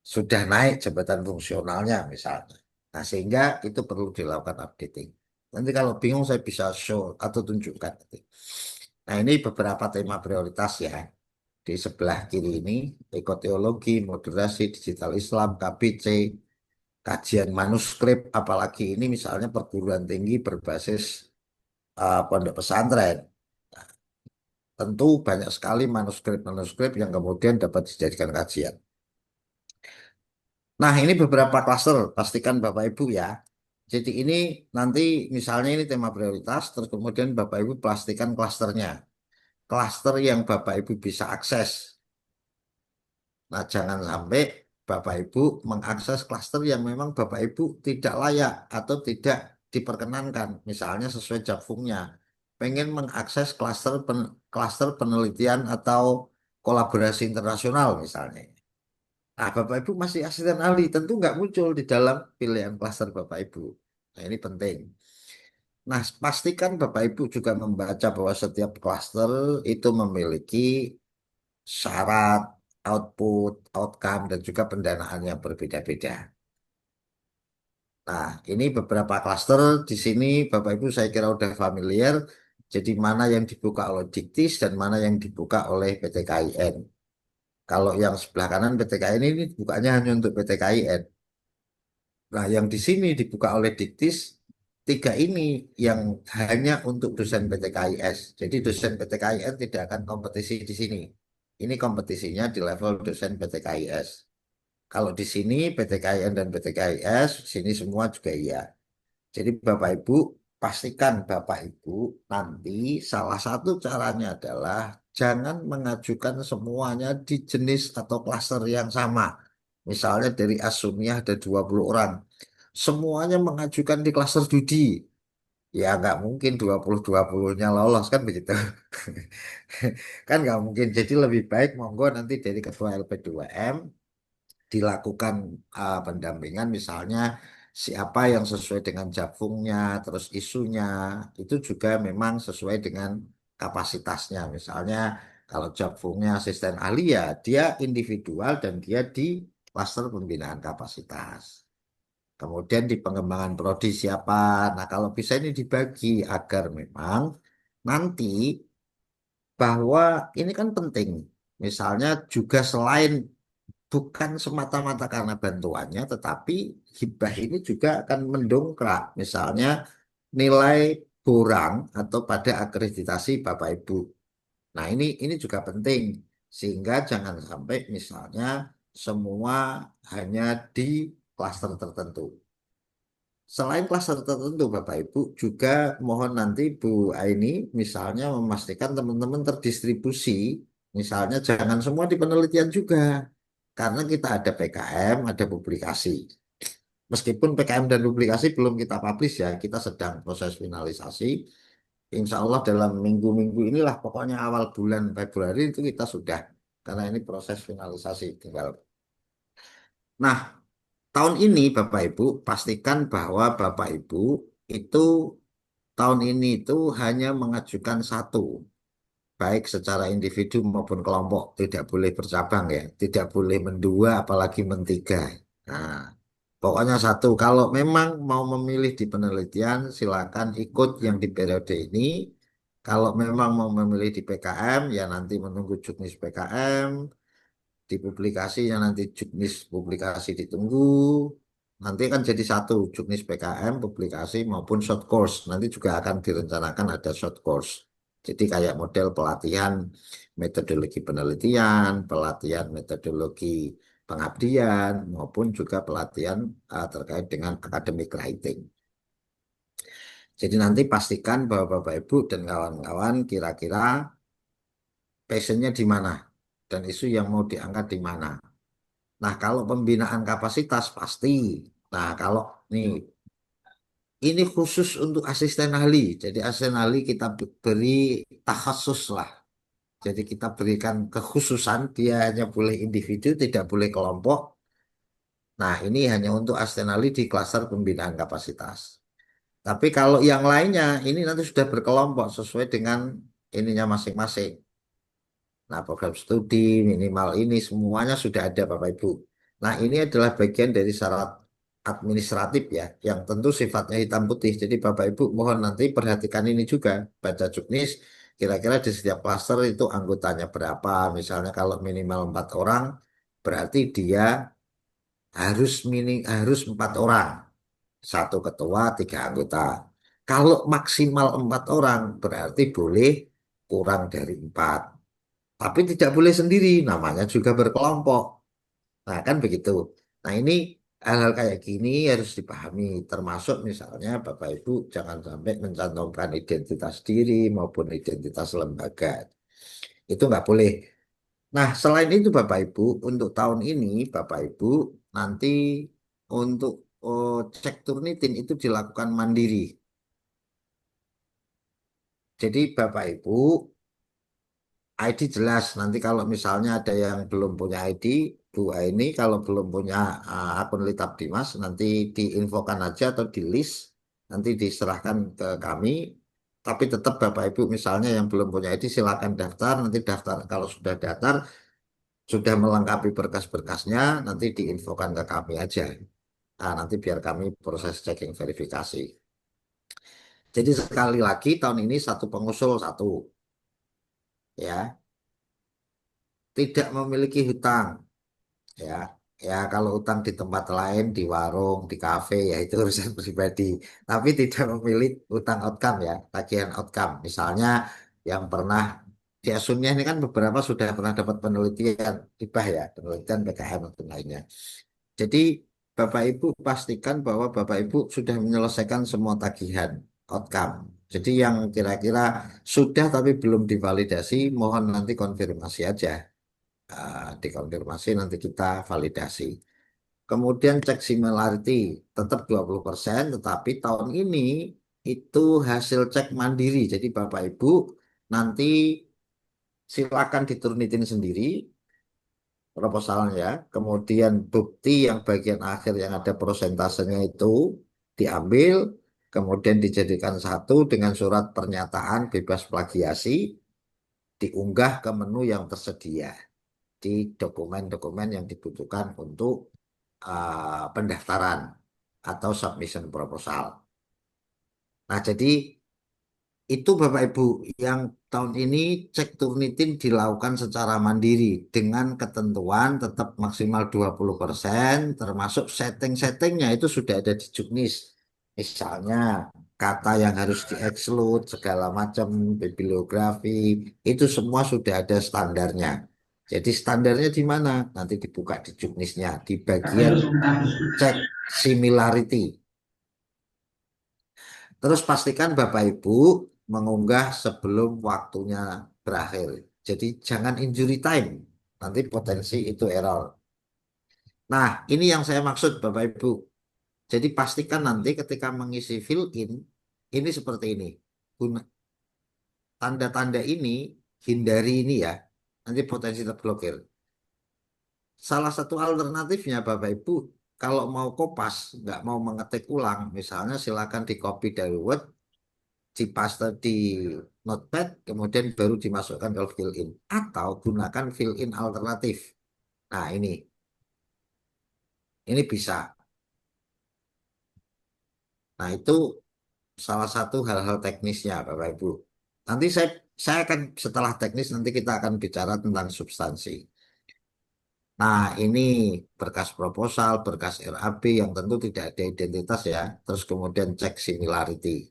sudah naik jabatan fungsionalnya misalnya. Nah, sehingga itu perlu dilakukan updating. Nanti kalau bingung saya bisa show atau tunjukkan. Nah, ini beberapa tema prioritas ya. Di sebelah kiri ini, ekoteologi, moderasi, digital Islam, KBC, kajian manuskrip, apalagi ini misalnya perguruan tinggi berbasis pondok pesantren. Nah, tentu banyak sekali manuskrip-manuskrip yang kemudian dapat dijadikan kajian. Nah, ini beberapa klaster, pastikan Bapak Ibu ya. Jadi ini nanti misalnya ini tema prioritas, terus kemudian Bapak Ibu pastikan klasternya. Klaster yang Bapak Ibu bisa akses. Nah, jangan sampai Bapak Ibu mengakses klaster yang memang Bapak Ibu tidak layak atau tidak diperkenankan. Misalnya sesuai jakfungnya. Pengen mengakses klaster penelitian atau kolaborasi internasional misalnya. Nah, Bapak Ibu masih asisten ahli, tentu nggak muncul di dalam pilihan klaster Bapak Ibu. Nah, ini penting. Nah, pastikan Bapak Ibu juga membaca bahwa setiap klaster itu memiliki syarat, output, outcome, dan juga pendanaan yang berbeda-beda. Nah, ini beberapa klaster di sini Bapak Ibu saya kira udah familiar. Jadi mana yang dibuka oleh Diktis dan mana yang dibuka oleh PT KIN. Kalau yang sebelah kanan PT KIN ini bukanya hanya untuk PT KIN. Nah, yang di sini dibuka oleh Diktis, tiga ini yang hanya untuk dosen PT KIS. Jadi dosen PT KIN tidak akan kompetisi di sini. Ini kompetisinya di level dosen PT KIS. Kalau di sini PT KIN dan PT KIS, sini semua juga iya. Jadi Bapak Ibu, pastikan Bapak Ibu nanti salah satu caranya adalah jangan mengajukan semuanya di jenis atau klaster yang sama. Misalnya dari Asumiyah ada 20 orang. Semuanya mengajukan di klaster judi. Ya nggak mungkin 20-20-nya lolos kan begitu. Kan nggak mungkin. Jadi lebih baik monggo nanti dari Ketua LP2M dilakukan pendampingan misalnya siapa yang sesuai dengan jakfungnya, terus isunya itu juga memang sesuai dengan kapasitasnya. Misalnya kalau jakfungnya asisten ahli ya dia individual dan dia di klaster pembinaan kapasitas. Kemudian di pengembangan prodi siapa. Nah, kalau bisa ini dibagi agar memang nanti bahwa ini kan penting. Misalnya juga selain bukan semata-mata karena bantuannya, tetapi hibah ini juga akan mendongkrak. Misalnya nilai kurang atau pada akreditasi Bapak Ibu. Nah, ini juga penting sehingga jangan sampai misalnya semua hanya di klaster tertentu. Selain klaster tertentu, Bapak Ibu, juga mohon nanti Bu Aini misalnya memastikan teman-teman terdistribusi, misalnya jangan semua di penelitian juga, karena kita ada PKM, ada publikasi. Meskipun PKM dan publikasi belum kita publish ya, kita sedang proses finalisasi. Insya Allah dalam minggu-minggu inilah, pokoknya awal bulan Februari itu kita sudah, karena ini proses finalisasi tinggal Nah, tahun ini Bapak Ibu pastikan bahwa Bapak Ibu itu tahun ini itu hanya mengajukan satu, baik secara individu maupun kelompok, tidak boleh bercabang ya, tidak boleh mendua apalagi mentiga. Nah, pokoknya satu. Kalau memang mau memilih di penelitian, silakan ikut yang di periode ini. Kalau memang mau memilih di PKM, ya nanti menunggu juknis PKM. Di publikasinya nanti juknis publikasi ditunggu. Nanti kan jadi satu, juknis PKM, publikasi maupun short course. Nanti juga akan direncanakan ada short course. Jadi kayak model pelatihan metodologi penelitian, pelatihan metodologi pengabdian, maupun juga pelatihan terkait dengan academic writing. Jadi nanti pastikan bahwa Bapak Ibu dan kawan-kawan kira-kira passionnya di mana dan isu yang mau diangkat di mana. Nah, kalau pembinaan kapasitas pasti. Nah, kalau nih ini khusus untuk asisten ahli. Jadi asisten ahli kita beri takhasus lah. Jadi kita berikan kekhususan, dia hanya boleh individu, tidak boleh kelompok. Nah, ini hanya untuk asisten ahli di klaster pembinaan kapasitas. Tapi kalau yang lainnya, ini nanti sudah berkelompok sesuai dengan ininya masing-masing. Nah, program studi minimal ini semuanya sudah ada Bapak Ibu. Nah, ini adalah bagian dari syarat administratif ya, yang tentu sifatnya hitam putih. Jadi Bapak Ibu mohon nanti perhatikan ini juga, baca juknis, kira-kira di setiap klaster itu anggotanya berapa. Misalnya kalau minimal 4 orang, berarti dia harus 4 orang, satu ketua, 3 anggota. Kalau maksimal 4 orang, berarti boleh kurang dari 4. Tapi tidak boleh sendiri, namanya juga berkelompok. Nah, kan begitu. Nah, ini hal-hal kayak gini harus dipahami. Termasuk misalnya Bapak Ibu jangan sampai mencantumkan identitas diri maupun identitas lembaga. Itu nggak boleh. Nah, selain itu Bapak Ibu, untuk tahun ini Bapak Ibu nanti untuk cek Turnitin itu dilakukan mandiri. Jadi Bapak Ibu ID jelas. Nanti kalau misalnya ada yang belum punya ID, dua ini kalau belum punya akun Litap Dimas, nanti diinfokan aja atau di list, nanti diserahkan ke kami. Tapi tetap Bapak Ibu misalnya yang belum punya ID silakan daftar. Nanti daftar kalau sudah daftar, sudah melengkapi berkas-berkasnya, nanti diinfokan ke kami aja. Nah, nanti biar kami proses checking verifikasi. Jadi sekali lagi tahun ini satu pengusul satu, ya, tidak memiliki hutang. Ya, ya kalau utang di tempat lain, di warung, di kafe, ya itu urusan pribadi. Tapi tidak memilih utang outcome ya, tagihan outcome. Misalnya yang pernah di Asunnya ini kan beberapa sudah pernah dapat penelitian hibah ya, penelitian PKM dan lainnya. Jadi Bapak Ibu pastikan bahwa Bapak Ibu sudah menyelesaikan semua tagihan outcome. Jadi yang kira-kira sudah tapi belum divalidasi, mohon nanti konfirmasi aja. Dikonfirmasi nanti kita validasi. Kemudian cek similarity tetap 20%, tetapi tahun ini itu hasil cek mandiri. Jadi Bapak Ibu nanti silakan diturunitin sendiri proposalnya. Kemudian bukti yang bagian akhir yang ada prosentasenya itu diambil, kemudian dijadikan satu dengan surat pernyataan bebas plagiasi, diunggah ke menu yang tersedia di dokumen-dokumen yang dibutuhkan untuk pendaftaran atau submission proposal. Nah, jadi itu Bapak Ibu yang tahun ini cek Turnitin dilakukan secara mandiri dengan ketentuan tetap maksimal 20% termasuk setting-settingnya itu sudah ada di juknis. Misalnya kata yang harus di-exclude, segala macam bibliografi, itu semua sudah ada standarnya. Jadi standarnya di mana? Nanti dibuka di juknisnya, di bagian cek similarity. Terus pastikan Bapak Ibu mengunggah sebelum waktunya berakhir. Jadi jangan injury time, nanti potensi itu error. Nah, ini yang saya maksud Bapak Ibu. Jadi pastikan nanti ketika mengisi fill in, ini seperti ini. Tanda-tanda ini, hindari ini ya, nanti potensi terblokir. salah satu alternatifnya Bapak Ibu, kalau mau kopas, nggak mau mengetik ulang, misalnya silakan di copy dari Word, dipaste di Notepad, kemudian baru dimasukkan ke fill-in. Atau gunakan fill-in alternatif. Nah ini bisa. Nah itu salah satu hal-hal teknisnya Bapak Ibu. Nanti saya akan setelah teknis nanti kita akan bicara tentang substansi. Nah, ini berkas proposal, berkas RAB yang tentu tidak ada identitas ya. Terus kemudian cek similarity.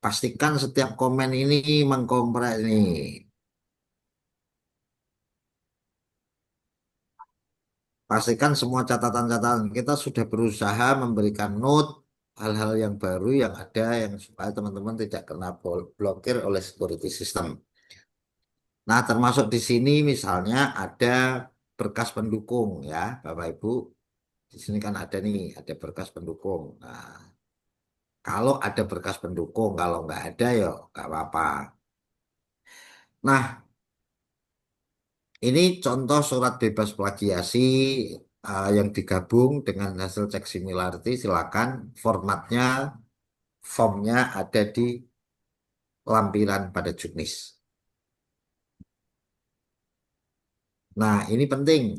Pastikan setiap komen ini mengkompres nih. Pastikan semua catatan-catatan kita sudah berusaha memberikan note hal-hal yang baru yang ada yang supaya teman-teman tidak kena blokir oleh security system. Nah, termasuk di sini misalnya ada berkas pendukung ya, Bapak Ibu. Di sini kan ada nih, ada berkas pendukung. Nah, kalau ada berkas pendukung, kalau nggak ada ya nggak apa-apa. Nah, ini contoh surat bebas plagiasi yang digabung dengan hasil cek similarity. Silakan formatnya, formnya ada di lampiran pada juknis. Nah, ini penting,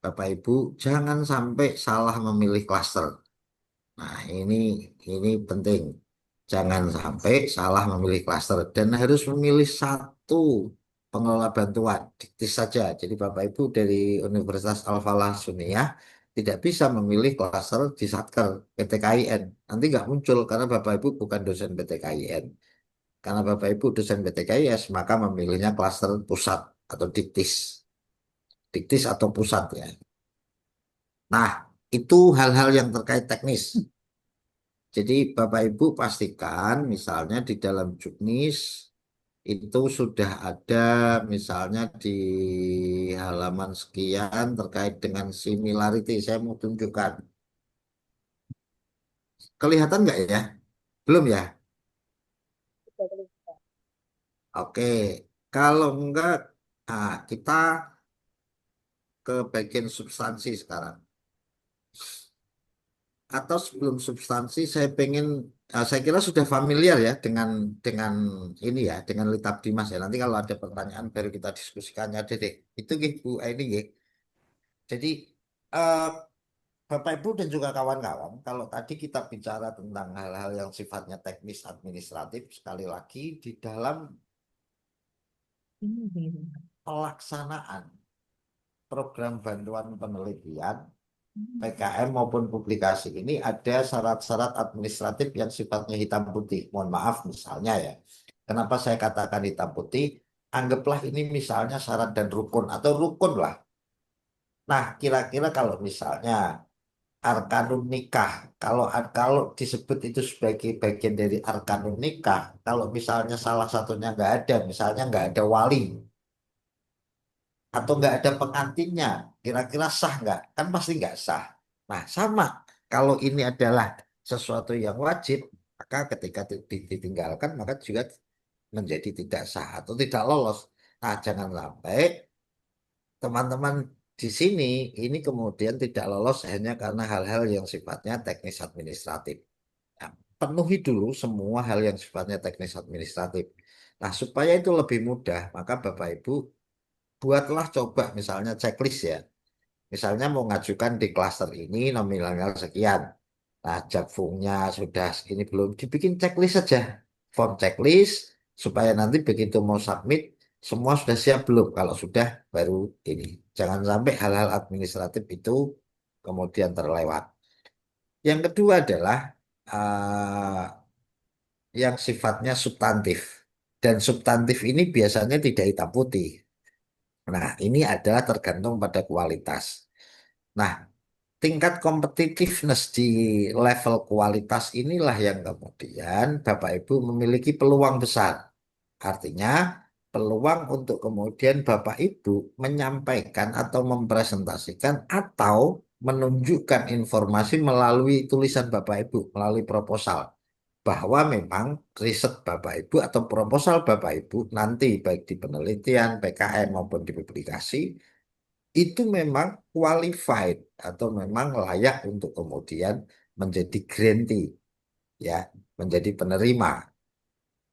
Bapak Ibu, jangan sampai salah memilih klaster. Nah, ini penting. Jangan sampai salah memilih klaster dan harus memilih satu pengelola bantuan, diktis saja. Jadi Bapak Ibu dari Universitas Al-Falah Sunniyah tidak bisa memilih klaster di Satker PTKIN. Nanti nggak muncul karena Bapak Ibu bukan dosen PTKIN. Karena Bapak Ibu dosen PTKIS, maka memilihnya klaster pusat atau diktis. Diktis atau pusat ya. Nah, itu hal-hal yang terkait teknis. Jadi Bapak Ibu pastikan misalnya di dalam juknis itu sudah ada misalnya di halaman sekian terkait dengan similarity. Saya mau tunjukkan. Kelihatan nggak ya? Belum ya? Oke. Kalau enggak, kita ke bagian substansi sekarang. Atau sebelum substansi saya kira sudah familiar ya dengan ini ya dengan Litab Dimas ya. Nanti kalau ada pertanyaan baru kita diskusikannya deh. Itu gitu Bu ini gitu. Jadi eh, Bapak Ibu dan juga kawan-kawan, kalau tadi kita bicara tentang hal-hal yang sifatnya teknis administratif, sekali lagi di dalam pelaksanaan program bantuan penelitian PKM maupun publikasi ini ada syarat-syarat administratif yang sifatnya hitam putih. Mohon maaf misalnya ya. Kenapa saya katakan hitam putih? Anggaplah ini misalnya syarat dan rukun atau rukun lah. Nah, kira-kira kalau misalnya arkanun nikah, kalau disebut itu sebagai bagian dari arkanun nikah, kalau misalnya salah satunya nggak ada, misalnya nggak ada wali atau nggak ada pengantinnya, kira-kira sah nggak? Kan pasti nggak sah. Nah, sama. Kalau ini adalah sesuatu yang wajib, maka ketika ditinggalkan, maka juga menjadi tidak sah atau tidak lolos. Nah, jangan sampai teman-teman di sini ini kemudian tidak lolos hanya karena hal-hal yang sifatnya teknis administratif. Ya, penuhi dulu semua hal yang sifatnya teknis administratif. Nah, supaya itu lebih mudah, maka Bapak Ibu buatlah coba misalnya checklist ya. Misalnya mau ngajukan di klaster ini nominalnya sekian. Nah, jakfungnya sudah ini belum dibikin checklist saja. Form checklist supaya nanti begitu mau submit semua sudah siap belum? Kalau sudah baru ini. Jangan sampai hal-hal administratif itu kemudian terlewat. Yang kedua adalah yang sifatnya substantif. Dan substantif ini biasanya tidak hitam putih. Nah, ini adalah tergantung pada kualitas. Nah, tingkat competitiveness di level kualitas inilah yang kemudian Bapak Ibu memiliki peluang besar. Artinya, peluang untuk kemudian Bapak Ibu menyampaikan atau mempresentasikan atau menunjukkan informasi melalui tulisan Bapak Ibu, melalui proposal. Bahwa memang riset Bapak Ibu atau proposal Bapak Ibu nanti baik di penelitian, PKM maupun di publikasi itu memang qualified atau memang layak untuk kemudian menjadi grantee, ya, menjadi penerima.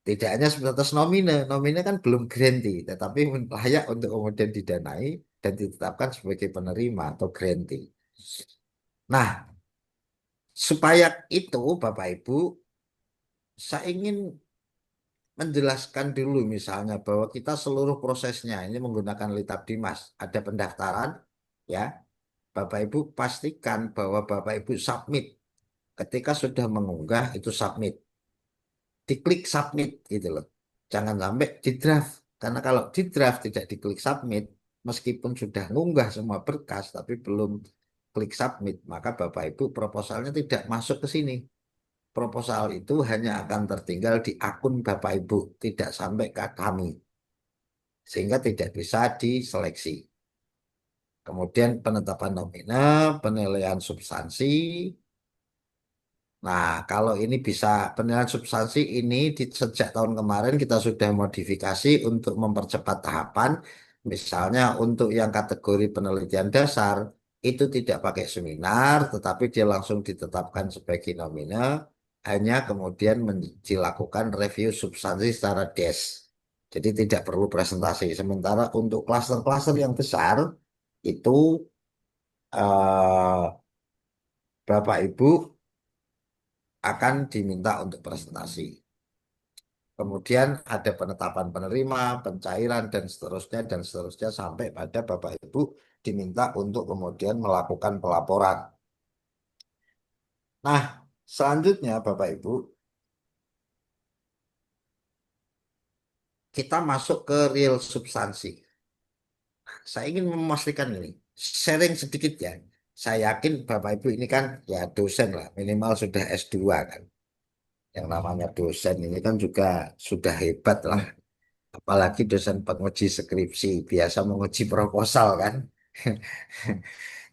Tidak hanya sebatas nomine, nomine kan belum grantee, tetapi layak untuk kemudian didanai dan ditetapkan sebagai penerima atau grantee. Nah, supaya itu Bapak Ibu, saya ingin menjelaskan dulu misalnya bahwa kita seluruh prosesnya ini menggunakan Litap Dimas. Ada pendaftaran, ya. Bapak Ibu pastikan bahwa Bapak Ibu submit. Ketika sudah mengunggah itu submit. Diklik submit gitu loh. Jangan sampai di draft. Karena kalau di draft tidak diklik submit, meskipun sudah mengunggah semua berkas tapi belum klik submit, maka Bapak Ibu proposalnya tidak masuk ke sini. Proposal itu hanya akan tertinggal di akun Bapak Ibu, tidak sampai ke kami, sehingga tidak bisa diseleksi. Kemudian penetapan nomina, penilaian substansi. Nah, kalau ini bisa penilaian substansi ini sejak tahun kemarin kita sudah modifikasi untuk mempercepat tahapan. Misalnya untuk yang kategori penelitian dasar itu tidak pakai seminar, tetapi dia langsung ditetapkan sebagai nomina, hanya kemudian dilakukan review substansi secara des. Jadi tidak perlu presentasi. Sementara untuk klaster-klaster yang besar itu eh, Bapak Ibu akan diminta untuk presentasi. Kemudian ada penetapan penerima, pencairan, dan seterusnya sampai pada Bapak Ibu diminta untuk kemudian melakukan pelaporan. Nah, selanjutnya Bapak Ibu, kita masuk ke real substansi. Saya ingin memastikan ini, sharing sedikit ya. Saya yakin Bapak Ibu ini kan ya dosen lah, minimal sudah S2 kan. Yang namanya dosen ini kan juga sudah hebat lah. Apalagi dosen penguji skripsi, biasa menguji proposal kan.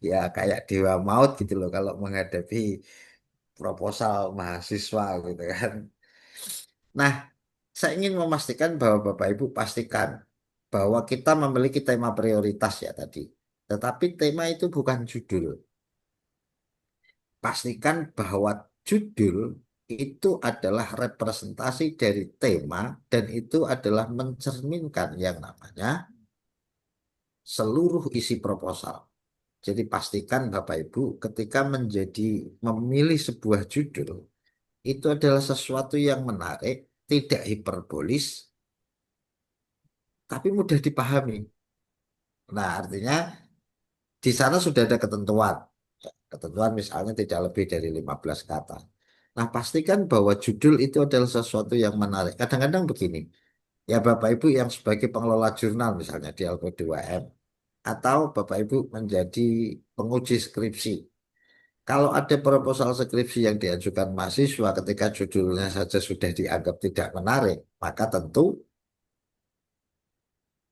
Ya kayak dewa maut gitu loh kalau menghadapi proposal mahasiswa gitu kan. Nah, saya ingin memastikan bahwa Bapak Ibu pastikan bahwa kita memiliki tema prioritas ya tadi. Tetapi tema itu bukan judul. Pastikan bahwa judul itu adalah representasi dari tema dan itu adalah mencerminkan yang namanya seluruh isi proposal. Jadi pastikan Bapak Ibu ketika memilih sebuah judul itu adalah sesuatu yang menarik, tidak hiperbolis, tapi mudah dipahami. Nah, artinya di sana sudah ada ketentuan. Ya, ketentuan misalnya tidak lebih dari 15 kata. Nah, pastikan bahwa judul itu adalah sesuatu yang menarik. Kadang-kadang begini, ya Bapak Ibu yang sebagai pengelola jurnal misalnya di Alko 2M, atau Bapak Ibu menjadi penguji skripsi. Kalau ada proposal skripsi yang diajukan mahasiswa ketika judulnya saja sudah dianggap tidak menarik, maka tentu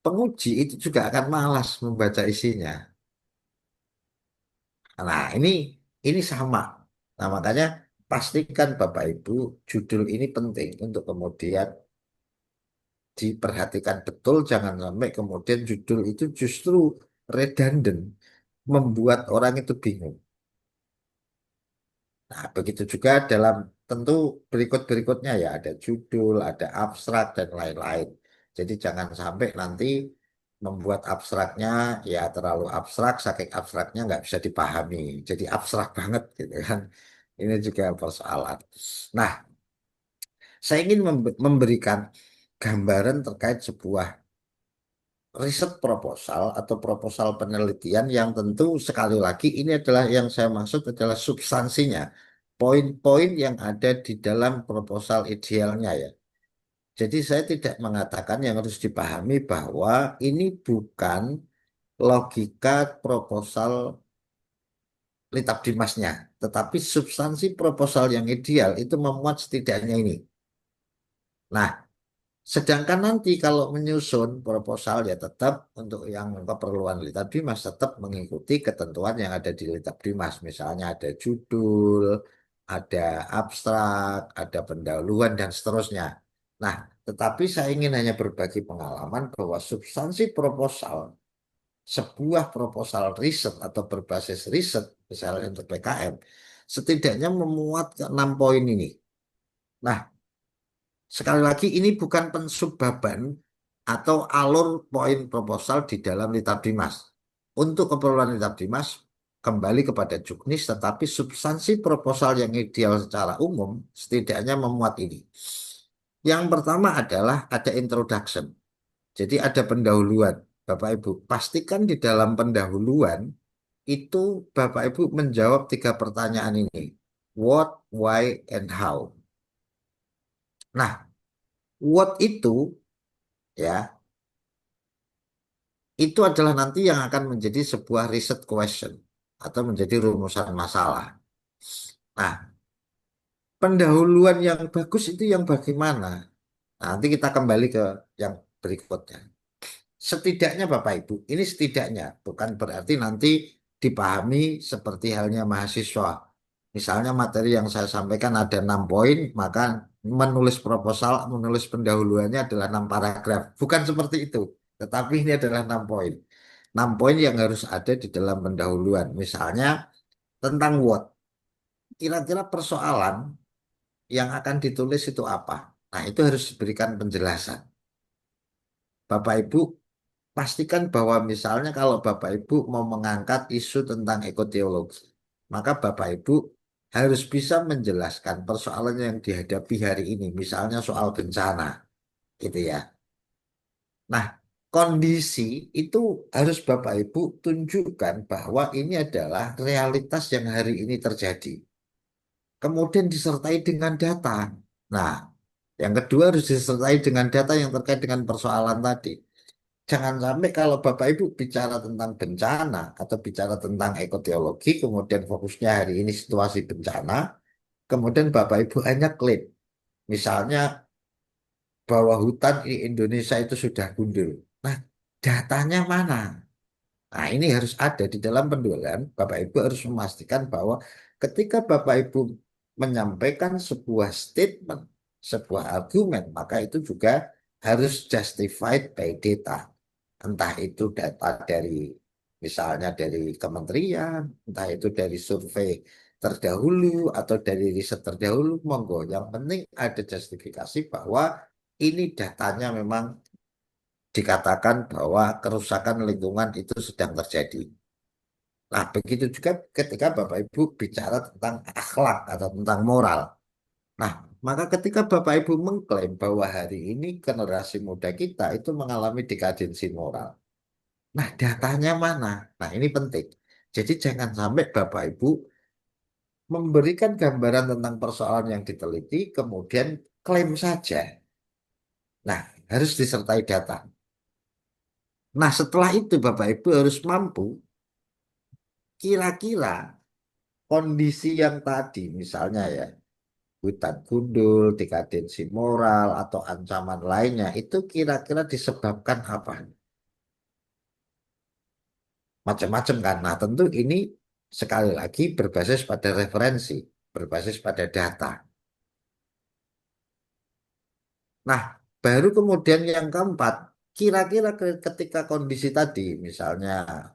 penguji itu juga akan malas membaca isinya. Nah, ini sama. Nah, makanya pastikan Bapak Ibu judul ini penting untuk kemudian diperhatikan betul, jangan sampai kemudian judul itu justru redundant, membuat orang itu bingung. Nah, begitu juga dalam tentu berikut-berikutnya ya, ada judul, ada abstrak, dan lain-lain. Jadi jangan sampai nanti membuat abstraknya ya terlalu abstrak, saking abstraknya nggak bisa dipahami. Jadi abstrak banget gitu kan. Ini juga persoalan. Nah, saya ingin memberikan gambaran terkait sebuah riset proposal atau proposal penelitian yang tentu sekali lagi ini adalah yang saya maksud adalah substansinya, poin-poin yang ada di dalam proposal idealnya ya. Jadi saya tidak mengatakan yang harus dipahami bahwa ini bukan logika proposal Litap Dimasnya, tetapi substansi proposal yang ideal itu memuat setidaknya ini. Nah, sedangkan nanti kalau menyusun proposal ya tetap untuk yang keperluan Litap Dimas tetap mengikuti ketentuan yang ada di Litap Dimas. Misalnya ada judul, ada abstrak, ada pendahuluan dan seterusnya. Nah, tetapi saya ingin hanya berbagi pengalaman bahwa substansi proposal sebuah proposal riset atau berbasis riset, misalnya untuk PKM, setidaknya memuat ke 6 poin ini. Nah, sekali lagi ini bukan pensubbaban atau alur poin proposal di dalam Kitab Dimas. Untuk keperluan Kitab Dimas, kembali kepada juknis, tetapi substansi proposal yang ideal secara umum setidaknya memuat ini. Yang pertama adalah ada introduction. Jadi ada pendahuluan. Bapak Ibu, pastikan di dalam pendahuluan itu Bapak Ibu menjawab 3 pertanyaan ini. What, why, and how. Nah, what ya, itu adalah nanti yang akan menjadi sebuah riset question atau menjadi rumusan masalah. Nah, pendahuluan yang bagus itu yang bagaimana? Nah, nanti kita kembali ke yang berikutnya. Setidaknya Bapak Ibu, ini setidaknya bukan berarti nanti dipahami seperti halnya mahasiswa. Misalnya materi yang saya sampaikan ada 6 poin, maka menulis proposal, menulis pendahuluannya adalah 6 paragraf. Bukan seperti itu, tetapi ini adalah 6 poin. 6 poin yang harus ada di dalam pendahuluan. Misalnya tentang what. Kira-kira persoalan yang akan ditulis itu apa? Nah, itu harus diberikan penjelasan. Bapak Ibu pastikan bahwa misalnya kalau Bapak Ibu mau mengangkat isu tentang ekoteologi, maka Bapak Ibu harus bisa menjelaskan persoalan yang dihadapi hari ini, misalnya soal bencana, gitu ya. Nah, kondisi itu harus Bapak Ibu tunjukkan bahwa ini adalah realitas yang hari ini terjadi. Kemudian disertai dengan data. Nah, yang kedua harus disertai dengan data yang terkait dengan persoalan tadi. Jangan sampai kalau Bapak Ibu bicara tentang bencana atau bicara tentang ekoteologi, kemudian fokusnya hari ini situasi bencana, kemudian Bapak Ibu hanya klaim. Misalnya bahwa hutan di Indonesia itu sudah gundul. Nah, datanya mana? Nah, ini harus ada di dalam pendulian. Bapak Ibu harus memastikan bahwa ketika Bapak Ibu menyampaikan sebuah statement, sebuah argumen, maka itu juga harus justified by data. Entah itu data dari misalnya dari kementerian, entah itu dari survei terdahulu atau dari riset terdahulu, monggo. Yang penting ada justifikasi bahwa ini datanya memang dikatakan bahwa kerusakan lingkungan itu sedang terjadi. Nah, begitu juga ketika Bapak Ibu bicara tentang akhlak atau tentang moral. Nah, maka ketika Bapak Ibu mengklaim bahwa hari ini generasi muda kita itu mengalami dekadensi moral. Nah, datanya mana? Nah, ini penting. Jadi jangan sampai Bapak Ibu memberikan gambaran tentang persoalan yang diteliti, kemudian klaim saja. Nah, harus disertai data. Nah, setelah itu Bapak Ibu harus mampu kira-kira kondisi yang tadi, misalnya ya, hutan gundul, dekadensi moral, atau ancaman lainnya, itu kira-kira disebabkan apa? Macam-macam kan. Nah, tentu ini sekali lagi berbasis pada referensi, berbasis pada data. Nah, baru kemudian yang keempat, kira-kira ketika kondisi tadi, misalnya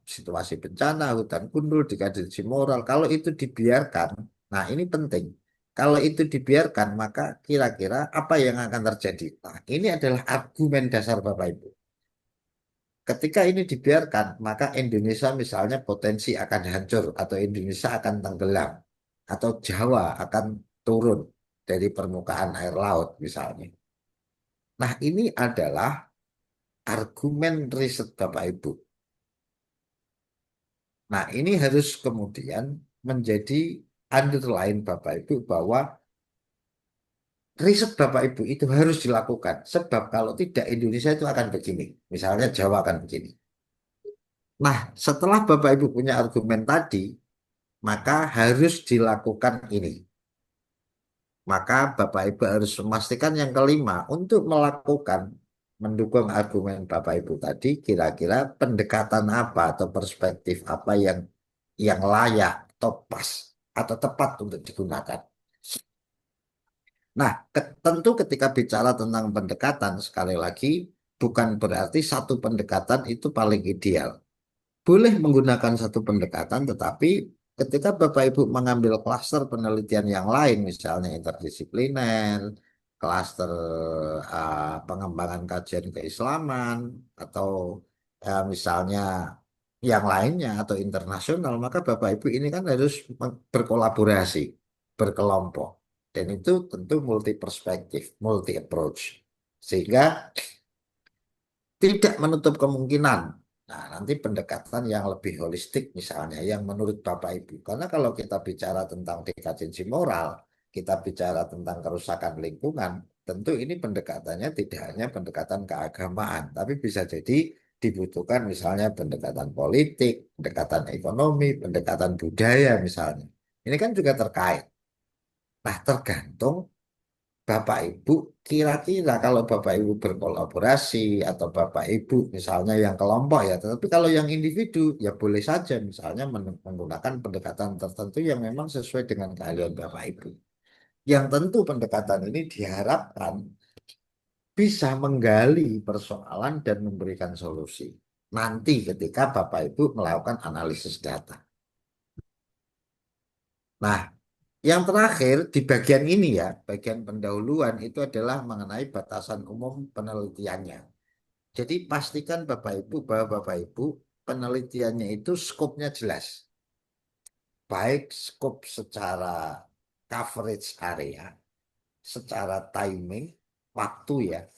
situasi bencana, hutan gundul, dekadensi moral, kalau itu dibiarkan, nah ini penting. Kalau itu dibiarkan, maka kira-kira apa yang akan terjadi? Nah, ini adalah argumen dasar Bapak Ibu. Ketika ini dibiarkan, maka Indonesia misalnya potensi akan hancur atau Indonesia akan tenggelam atau Jawa akan turun dari permukaan air laut misalnya. Nah, ini adalah argumen riset Bapak Ibu. Nah, ini harus kemudian menjadi underline Bapak Ibu bahwa riset Bapak Ibu itu harus dilakukan. Sebab kalau tidak Indonesia itu akan begini. Misalnya Jawa akan begini. Nah, setelah Bapak Ibu punya argumen tadi, maka harus dilakukan ini. Maka Bapak Ibu harus memastikan yang kelima untuk melakukan mendukung argumen Bapak Ibu tadi, kira-kira pendekatan apa atau perspektif apa yang layak atau pas atau tepat untuk digunakan. Nah, tentu ketika bicara tentang pendekatan sekali lagi bukan berarti satu pendekatan itu paling ideal. Boleh menggunakan satu pendekatan, tetapi ketika Bapak Ibu mengambil klaster penelitian yang lain, misalnya interdisipliner, klaster pengembangan kajian keislaman, atau misalnya yang lainnya atau internasional, maka Bapak Ibu ini kan harus berkolaborasi, berkelompok. Dan itu tentu multi perspektif, multi approach. Sehingga tidak menutup kemungkinan. Nah, nanti pendekatan yang lebih holistik misalnya, yang menurut Bapak Ibu. Karena kalau kita bicara tentang dekadensi moral, kita bicara tentang kerusakan lingkungan, tentu ini pendekatannya tidak hanya pendekatan keagamaan, tapi bisa jadi dibutuhkan misalnya pendekatan politik, pendekatan ekonomi, pendekatan budaya misalnya. Ini kan juga terkait. Nah, tergantung Bapak Ibu, kira-kira kalau Bapak Ibu berkolaborasi atau Bapak Ibu misalnya yang kelompok ya, tetapi kalau yang individu ya boleh saja misalnya menggunakan pendekatan tertentu yang memang sesuai dengan keahlian Bapak Ibu. Yang tentu pendekatan ini diharapkan bisa menggali persoalan dan memberikan solusi. Nanti ketika Bapak Ibu melakukan analisis data. Nah, yang terakhir di bagian ini ya, bagian pendahuluan itu adalah mengenai batasan umum penelitiannya. Jadi pastikan Bapak Ibu bahwa Bapak Ibu penelitiannya itu skopnya jelas. Baik skop secara coverage area, secara timing, waktu ya.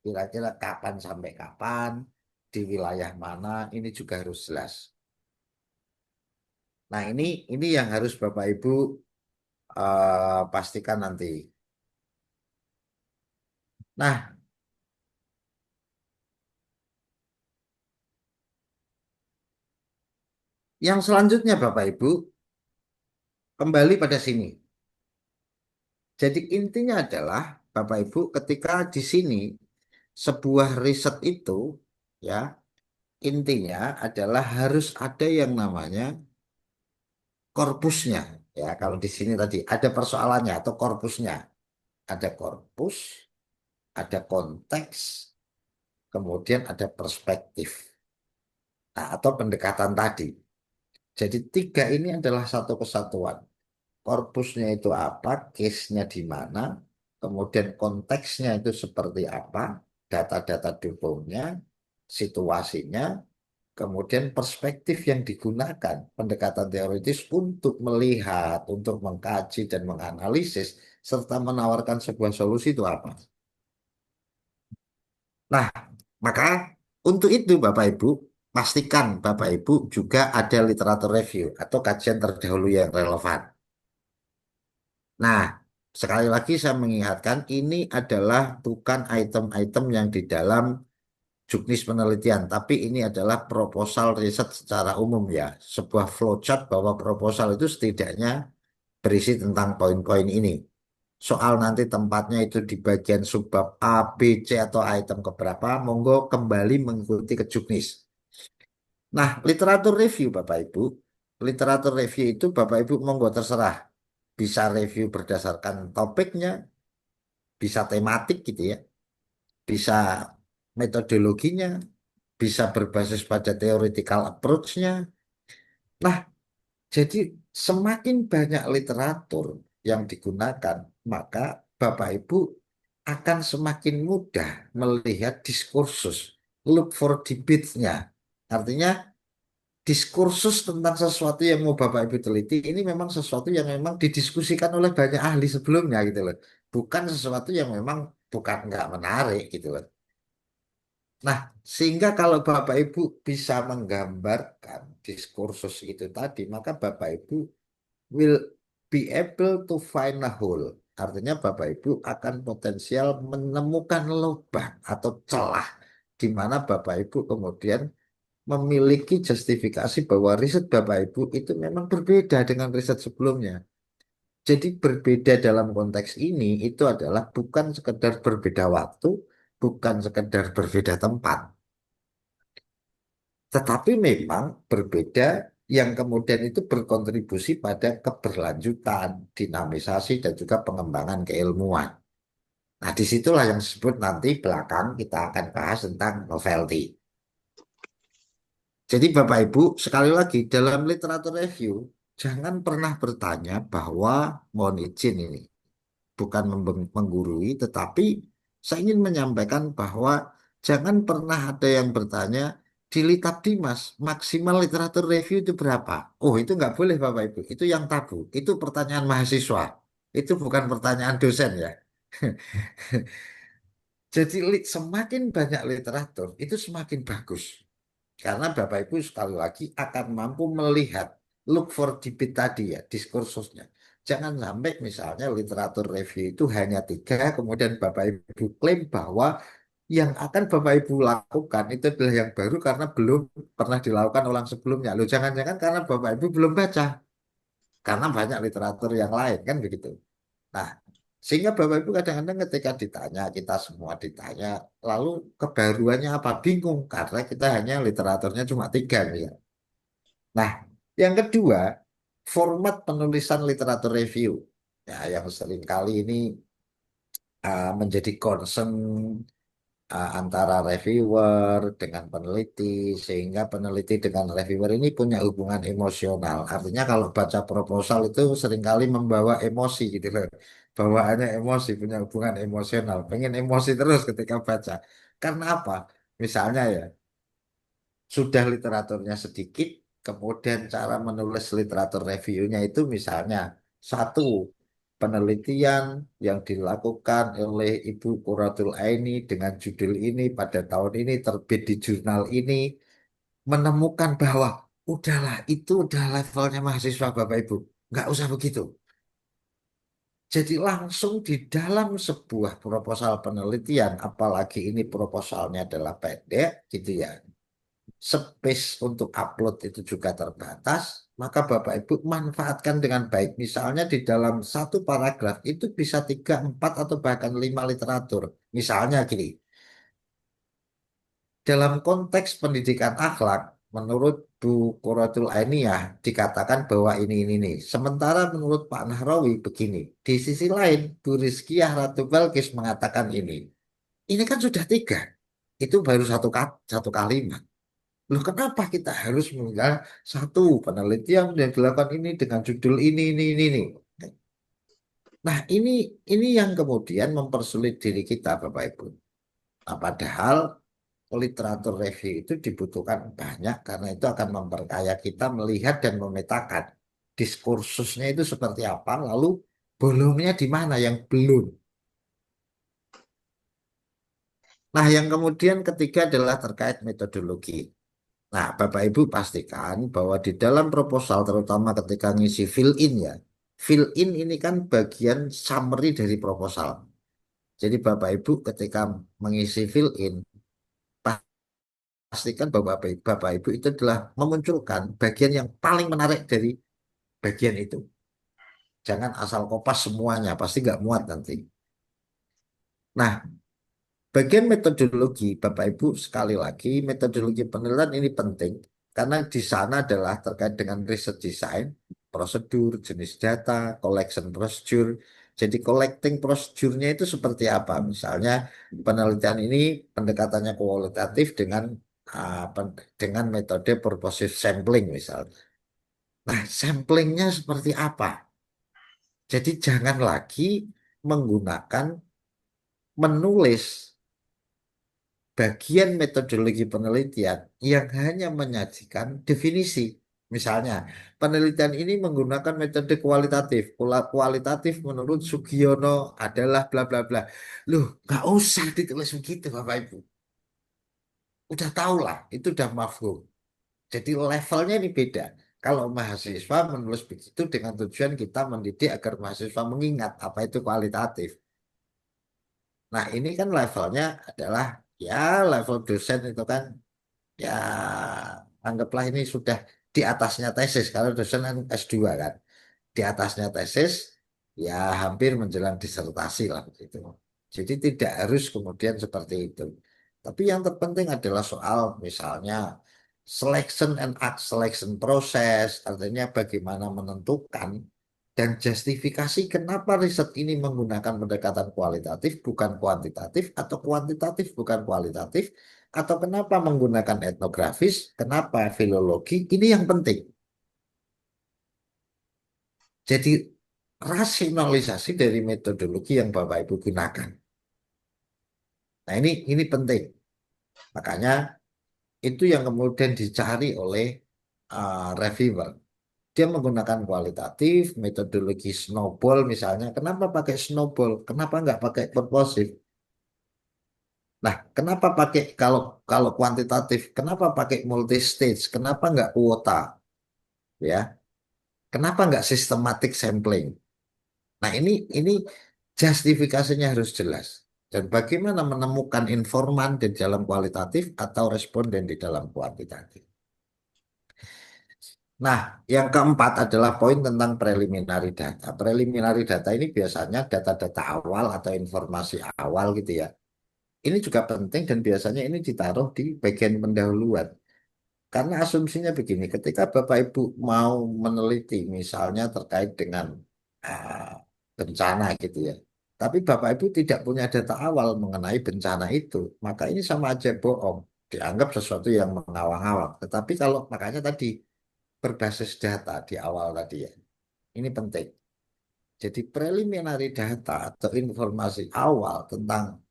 Kira-kira kapan sampai kapan, di wilayah mana, ini juga harus jelas. Nah, ini yang harus Bapak Ibu pastikan nanti. Nah, yang selanjutnya Bapak Ibu, kembali pada sini. Jadi intinya adalah Bapak Ibu ketika di sini sebuah riset itu ya intinya adalah harus ada yang namanya korpusnya. Ya, kalau di sini tadi ada persoalannya atau korpusnya. Ada korpus, ada konteks, kemudian ada perspektif. Nah, atau pendekatan tadi. Jadi tiga ini adalah satu kesatuan. Korpusnya itu apa, case-nya di mana, kemudian konteksnya itu seperti apa, data-data dukungnya, situasinya, kemudian perspektif yang digunakan, pendekatan teoritis untuk melihat, untuk mengkaji dan menganalisis, serta menawarkan sebuah solusi itu apa. Nah, maka untuk itu Bapak Ibu, pastikan Bapak Ibu juga ada literatur review atau kajian terdahulu yang relevan. Nah, sekali lagi saya mengingatkan ini adalah bukan item-item yang di dalam juknis penelitian, tapi ini adalah proposal riset secara umum ya. Sebuah flowchart bahwa proposal itu setidaknya berisi tentang poin-poin ini. Soal nanti tempatnya itu di bagian subbab A, B, C atau item keberapa, monggo kembali mengikuti ke juknis. Nah, literatur review Bapak Ibu, literatur review itu Bapak Ibu monggo terserah. Bisa review berdasarkan topiknya, bisa tematik gitu ya, bisa metodologinya, bisa berbasis pada theoretical approach-nya. Nah, jadi semakin banyak literatur yang digunakan, maka Bapak Ibu akan semakin mudah melihat diskursus, look for debate-nya. Artinya diskursus tentang sesuatu yang mau Bapak Ibu teliti ini memang sesuatu yang memang didiskusikan oleh banyak ahli sebelumnya gitu loh. Bukan sesuatu yang memang bukan nggak menarik gitu loh. Nah, sehingga kalau Bapak Ibu bisa menggambarkan diskursus itu tadi, maka Bapak Ibu will be able to find a hole. Artinya Bapak Ibu akan potensial menemukan lubang atau celah di mana Bapak Ibu kemudian memiliki justifikasi bahwa riset Bapak Ibu itu memang berbeda dengan riset sebelumnya. Jadi berbeda dalam konteks ini itu adalah bukan sekedar berbeda waktu, bukan sekedar berbeda tempat, tetapi memang berbeda yang kemudian itu berkontribusi pada keberlanjutan, dinamisasi dan juga pengembangan keilmuan. Nah, disitulah yang disebut nanti belakang kita akan bahas tentang novelty. Jadi Bapak Ibu, sekali lagi dalam literatur review, jangan pernah bertanya bahwa, mohon izin ini, bukan menggurui, tetapi saya ingin menyampaikan bahwa jangan pernah ada yang bertanya, di Litap Dimas, maksimal literatur review itu berapa? Oh, itu nggak boleh Bapak Ibu, itu yang tabu, itu pertanyaan mahasiswa, itu bukan pertanyaan dosen ya. Jadi semakin banyak literatur, itu semakin bagus. Karena Bapak Ibu sekali lagi akan mampu melihat look for debate tadi ya, diskursusnya. Jangan sampai misalnya literatur review itu hanya 3, kemudian Bapak Ibu klaim bahwa yang akan Bapak Ibu lakukan itu adalah yang baru karena belum pernah dilakukan orang sebelumnya. Loh, jangan-jangan karena Bapak Ibu belum baca, karena banyak literatur yang lain, kan begitu. Nah, sehingga Bapak Ibu kadang-kadang ketika ditanya, kita semua ditanya, lalu kebaruannya apa? Bingung, karena kita hanya literaturnya cuma 3 ya. Nah, yang kedua, format penulisan literatur review. Ya, yang seringkali ini menjadi concern antara reviewer dengan peneliti, sehingga peneliti dengan reviewer ini punya hubungan emosional. Artinya kalau baca proposal itu seringkali membawa emosi gitu loh. Bawaannya emosi, punya hubungan emosional. Pengen emosi terus ketika baca. Karena apa? Misalnya ya, sudah literaturnya sedikit, kemudian cara menulis literatur reviewnya itu misalnya satu penelitian yang dilakukan oleh Ibu Quratul Aini dengan judul ini pada tahun ini terbit di jurnal ini menemukan bahwa udahlah itu udah levelnya mahasiswa Bapak Ibu, nggak usah begitu. Jadi langsung di dalam sebuah proposal penelitian, apalagi ini proposalnya adalah pendek gitu ya, space untuk upload itu juga terbatas, maka Bapak Ibu manfaatkan dengan baik. Misalnya di dalam satu paragraf itu bisa 3, 4, atau bahkan 5 literatur. Misalnya gini, dalam konteks pendidikan akhlak, menurut Bu Quratul Ainiyah dikatakan bahwa ini nih. Sementara menurut Pak Nahrawi begini. Di sisi lain, Bu Rizkiyah Ratu Balkis mengatakan ini. Ini kan sudah 3. Itu baru satu kalimat. Loh, kenapa kita harus meninggal satu penelitian yang dilakukan ini dengan judul ini. Nah, ini yang kemudian mempersulit diri kita, Bapak Ibu. Nah, padahal literatur review itu dibutuhkan banyak karena itu akan memperkaya kita melihat dan memetakan diskursusnya itu seperti apa, lalu bolongnya di mana yang belum. Nah, yang kemudian ketiga adalah terkait metodologi. Nah, Bapak Ibu pastikan bahwa di dalam proposal, terutama ketika ngisi fill in ya, fill in ini kan bagian summary dari proposal. Jadi Bapak Ibu ketika mengisi fill in, pastikan bahwa Bapak Ibu itu adalah memunculkan bagian yang paling menarik dari bagian itu. Jangan asal kopas semuanya, pasti nggak muat nanti. Nah, bagian metodologi, Bapak Ibu, sekali lagi, metodologi penilaian ini penting karena di sana adalah terkait dengan riset design, prosedur, jenis data, collection procedure. Jadi collecting prosedurnya itu seperti apa? Misalnya penelitian ini pendekatannya kualitatif dengan metode purposive sampling misalnya. Nah, samplingnya seperti apa? Jadi jangan lagi menggunakan menulis bagian metodologi penelitian yang hanya menyajikan definisi. Misalnya, penelitian ini menggunakan metode kualitatif. Kualitatif menurut Sugiono adalah bla bla bla. Loh, nggak usah ditulis begitu, Bapak Ibu. Udah tahu lah, itu udah mafhum. Jadi levelnya ini beda. Kalau mahasiswa menulis begitu dengan tujuan kita mendidik agar mahasiswa mengingat apa itu kualitatif. Nah, ini kan levelnya adalah ya level dosen itu kan ya anggaplah ini sudah di atasnya tesis. Kalau dosen kan S2 kan. Di atasnya tesis ya hampir menjelang disertasi lah begitu. Jadi tidak harus kemudian seperti itu. Tapi yang terpenting adalah soal misalnya selection and act selection proses, artinya bagaimana menentukan dan justifikasi kenapa riset ini menggunakan pendekatan kualitatif bukan kuantitatif atau kuantitatif bukan kualitatif atau kenapa menggunakan etnografis, kenapa filologi, ini yang penting. Jadi rasionalisasi dari metodologi yang Bapak Ibu gunakan. Nah, ini penting. Makanya itu yang kemudian dicari oleh reviewer. Dia menggunakan kualitatif, metodologi snowball misalnya. Kenapa pakai snowball? Kenapa nggak pakai purposive? Nah, kenapa pakai kalau kalau kuantitatif? Kenapa pakai multi stage? Kenapa nggak kuota? Ya, kenapa nggak systematic sampling? Nah, ini justifikasinya harus jelas. Dan bagaimana menemukan informan di dalam kualitatif atau responden di dalam kuantitatif. Nah, yang keempat adalah poin tentang preliminary data. Preliminary data ini biasanya data-data awal atau informasi awal gitu ya. Ini juga penting dan biasanya ini ditaruh di bagian pendahuluan. Karena asumsinya begini, ketika Bapak Ibu mau meneliti misalnya terkait dengan ah, bencana gitu ya. Tapi Bapak Ibu tidak punya data awal mengenai bencana itu, maka ini sama aja bohong. Dianggap sesuatu yang mengawang-awang. Tetapi kalau makanya tadi berbasis data di awal tadi ya. Ini penting. Jadi preliminary data atau informasi awal tentang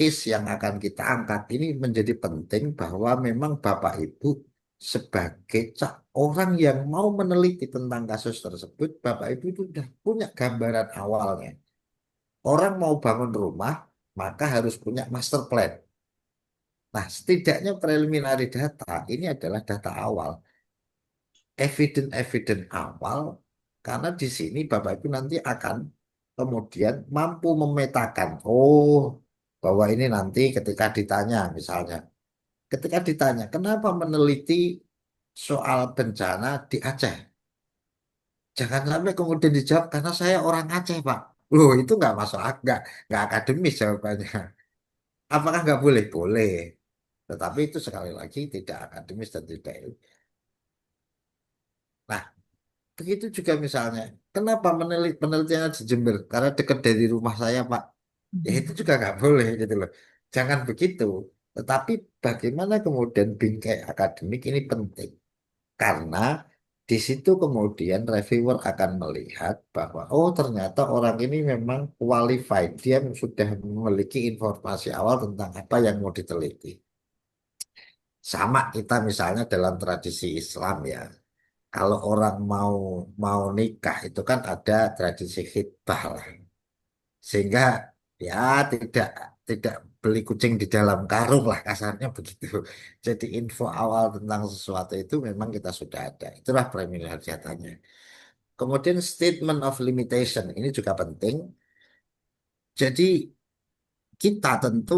case yang akan kita angkat ini menjadi penting bahwa memang Bapak Ibu sebagai orang yang mau meneliti tentang kasus tersebut, Bapak Ibu itu sudah punya gambaran awalnya. Orang mau bangun rumah, maka harus punya master plan. Nah, setidaknya preliminary data ini adalah data awal, evidence awal, karena di sini Bapak Ibu nanti akan kemudian mampu memetakan, oh, bahwa ini nanti ketika ditanya misalnya, ketika ditanya kenapa meneliti soal bencana di Aceh, jangan sampai kemudian dijawab karena saya orang Aceh, Pak. Loh, itu nggak masuk nggak akademis jawabannya. Apakah nggak boleh? Boleh. Tetapi itu sekali lagi tidak akademis dan tidak ilmiah. Nah, begitu juga misalnya, kenapa penelitian di Jember? Karena dekat dari rumah saya, Pak. Ya itu juga nggak boleh gitu loh. Jangan begitu. Tetapi bagaimana kemudian bingkai akademik ini penting. Karena di situ kemudian reviewer akan melihat bahwa oh ternyata orang ini memang qualified. Dia sudah memiliki informasi awal tentang apa yang mau diteliti. Sama kita misalnya dalam tradisi Islam ya. Kalau orang mau mau nikah itu kan ada tradisi khitbah lah. Sehingga ya tidak tidak beli kucing di dalam karung lah kasarnya begitu. Jadi info awal tentang sesuatu itu memang kita sudah ada. Itulah preliminary datanya. Kemudian statement of limitation ini juga penting. Jadi kita tentu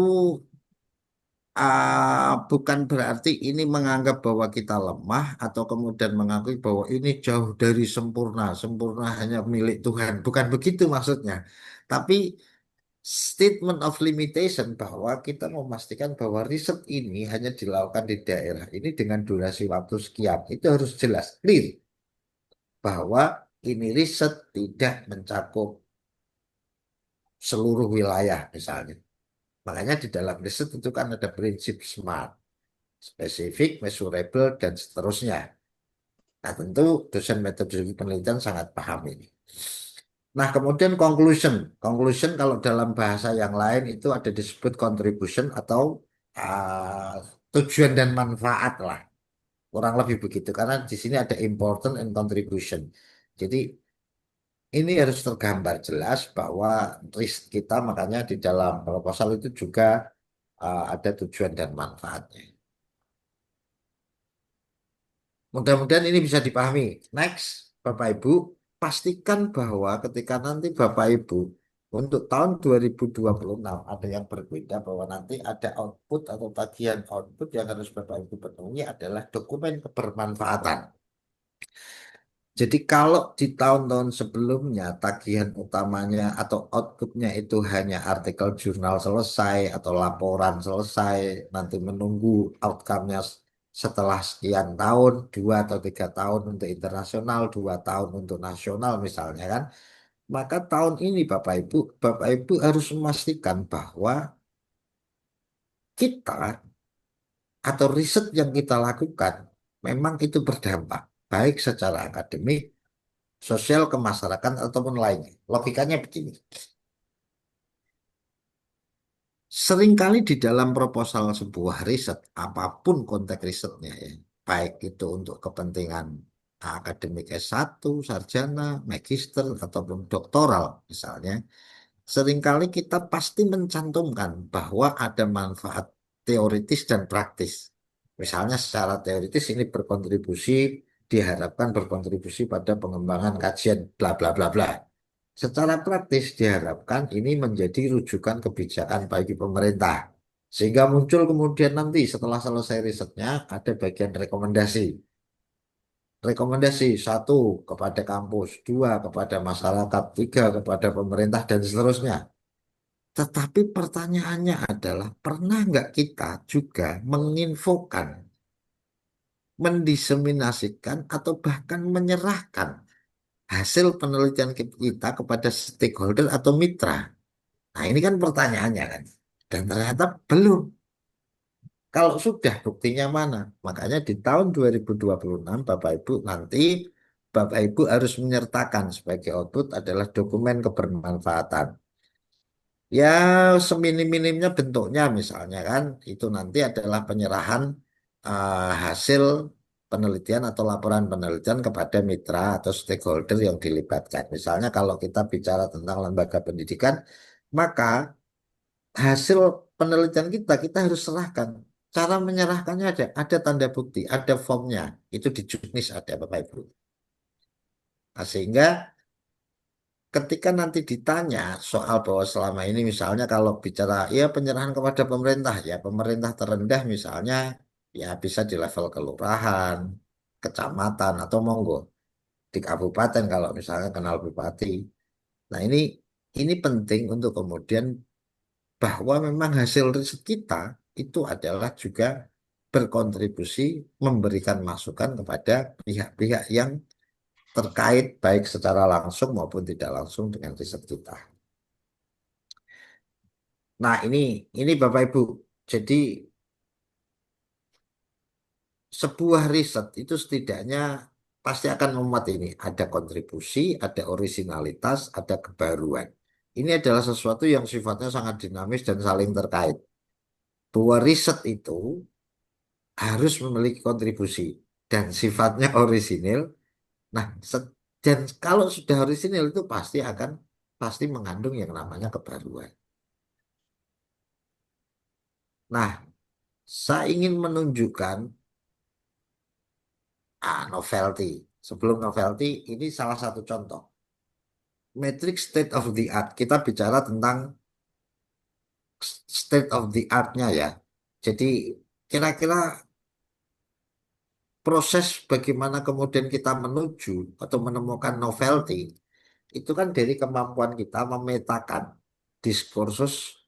bukan berarti ini menganggap bahwa kita lemah atau kemudian mengakui bahwa ini jauh dari sempurna, sempurna hanya milik Tuhan. Bukan begitu maksudnya. Tapi statement of limitation bahwa kita memastikan bahwa riset ini hanya dilakukan di daerah ini dengan durasi waktu sekian. Itu harus jelas, clear bahwa ini riset tidak mencakup seluruh wilayah misalnya. Makanya di dalam riset itu kan ada prinsip SMART, spesifik, measurable, dan seterusnya. Nah tentu dosen metodologi penelitian sangat paham ini. Nah, kemudian conclusion. Conclusion kalau dalam bahasa yang lain itu ada disebut contribution atau ah, tujuan dan manfaat lah. Kurang lebih begitu. Karena di sini ada important and contribution. Jadi ini harus tergambar jelas bahwa risk kita makanya di dalam proposal itu juga ada tujuan dan manfaatnya. Mudah-mudahan ini bisa dipahami. Next, Bapak Ibu, pastikan bahwa ketika nanti Bapak Ibu untuk tahun 2026 ada yang berbeda bahwa nanti ada output atau tagihan output yang harus Bapak Ibu penuhi adalah dokumen kebermanfaatan. Jadi kalau di tahun-tahun sebelumnya tagihan utamanya atau outputnya itu hanya artikel jurnal selesai atau laporan selesai, nanti menunggu outcome-nya setelah sekian tahun, 2 atau 3 tahun untuk internasional, 2 tahun untuk nasional misalnya kan, maka tahun ini Bapak Ibu harus memastikan bahwa kita atau riset yang kita lakukan memang itu berdampak, baik secara akademik, sosial, kemasyarakatan, ataupun lainnya. Logikanya begini. Seringkali di dalam proposal sebuah riset, apapun konteks risetnya ya, baik itu untuk kepentingan akademik S1, sarjana, magister, ataupun doktoral misalnya, seringkali kita pasti mencantumkan bahwa ada manfaat teoritis dan praktis. Misalnya secara teoritis ini berkontribusi, diharapkan berkontribusi pada pengembangan kajian bla bla bla bla. Secara praktis diharapkan ini menjadi rujukan kebijakan bagi pemerintah. Sehingga muncul kemudian nanti setelah selesai risetnya ada bagian rekomendasi. Rekomendasi 1 kepada kampus, 2 kepada masyarakat, 3 kepada pemerintah dan seterusnya. Tetapi pertanyaannya adalah pernah nggak kita juga menginfokan, mendiseminasikan atau bahkan menyerahkan hasil penelitian kita kepada stakeholder atau mitra? Nah, ini kan pertanyaannya kan. Dan ternyata belum. Kalau sudah, buktinya mana? Makanya di tahun 2026, Bapak Ibu nanti Bapak Ibu harus menyertakan sebagai output adalah dokumen kebermanfaatan. Ya, seminim-minimnya bentuknya misalnya kan, itu nanti adalah penyerahan hasil penelitian atau laporan penelitian kepada mitra atau stakeholder yang dilibatkan. Misalnya kalau kita bicara tentang lembaga pendidikan, maka hasil penelitian kita harus serahkan. Cara menyerahkannya ada tanda bukti, ada formnya, itu di Juknis ada Bapak Ibu. Nah, sehingga ketika nanti ditanya soal bahwa selama ini misalnya kalau bicara ya penyerahan kepada pemerintah, ya pemerintah terendah misalnya ya bisa di level kelurahan, kecamatan atau monggo di kabupaten kalau misalnya kenal bupati. Nah, ini penting untuk kemudian bahwa memang hasil riset kita itu adalah juga berkontribusi memberikan masukan kepada pihak-pihak yang terkait baik secara langsung maupun tidak langsung dengan riset kita. Nah, ini Bapak Ibu. Jadi sebuah riset itu setidaknya pasti akan memuat ini. Ada kontribusi, ada orisinalitas, ada kebaruan. Ini adalah sesuatu yang sifatnya sangat dinamis dan saling terkait. Bahwa riset itu harus memiliki kontribusi dan sifatnya orisinil. Nah, dan kalau sudah orisinil itu pasti mengandung yang namanya kebaruan. Nah, saya ingin menunjukkan novelty. Sebelum novelty, ini salah satu contoh. Matrix state of the art. Kita bicara tentang state of the art-nya ya. Jadi kira-kira proses bagaimana kemudian kita menuju atau menemukan novelty itu kan dari kemampuan kita memetakan diskursus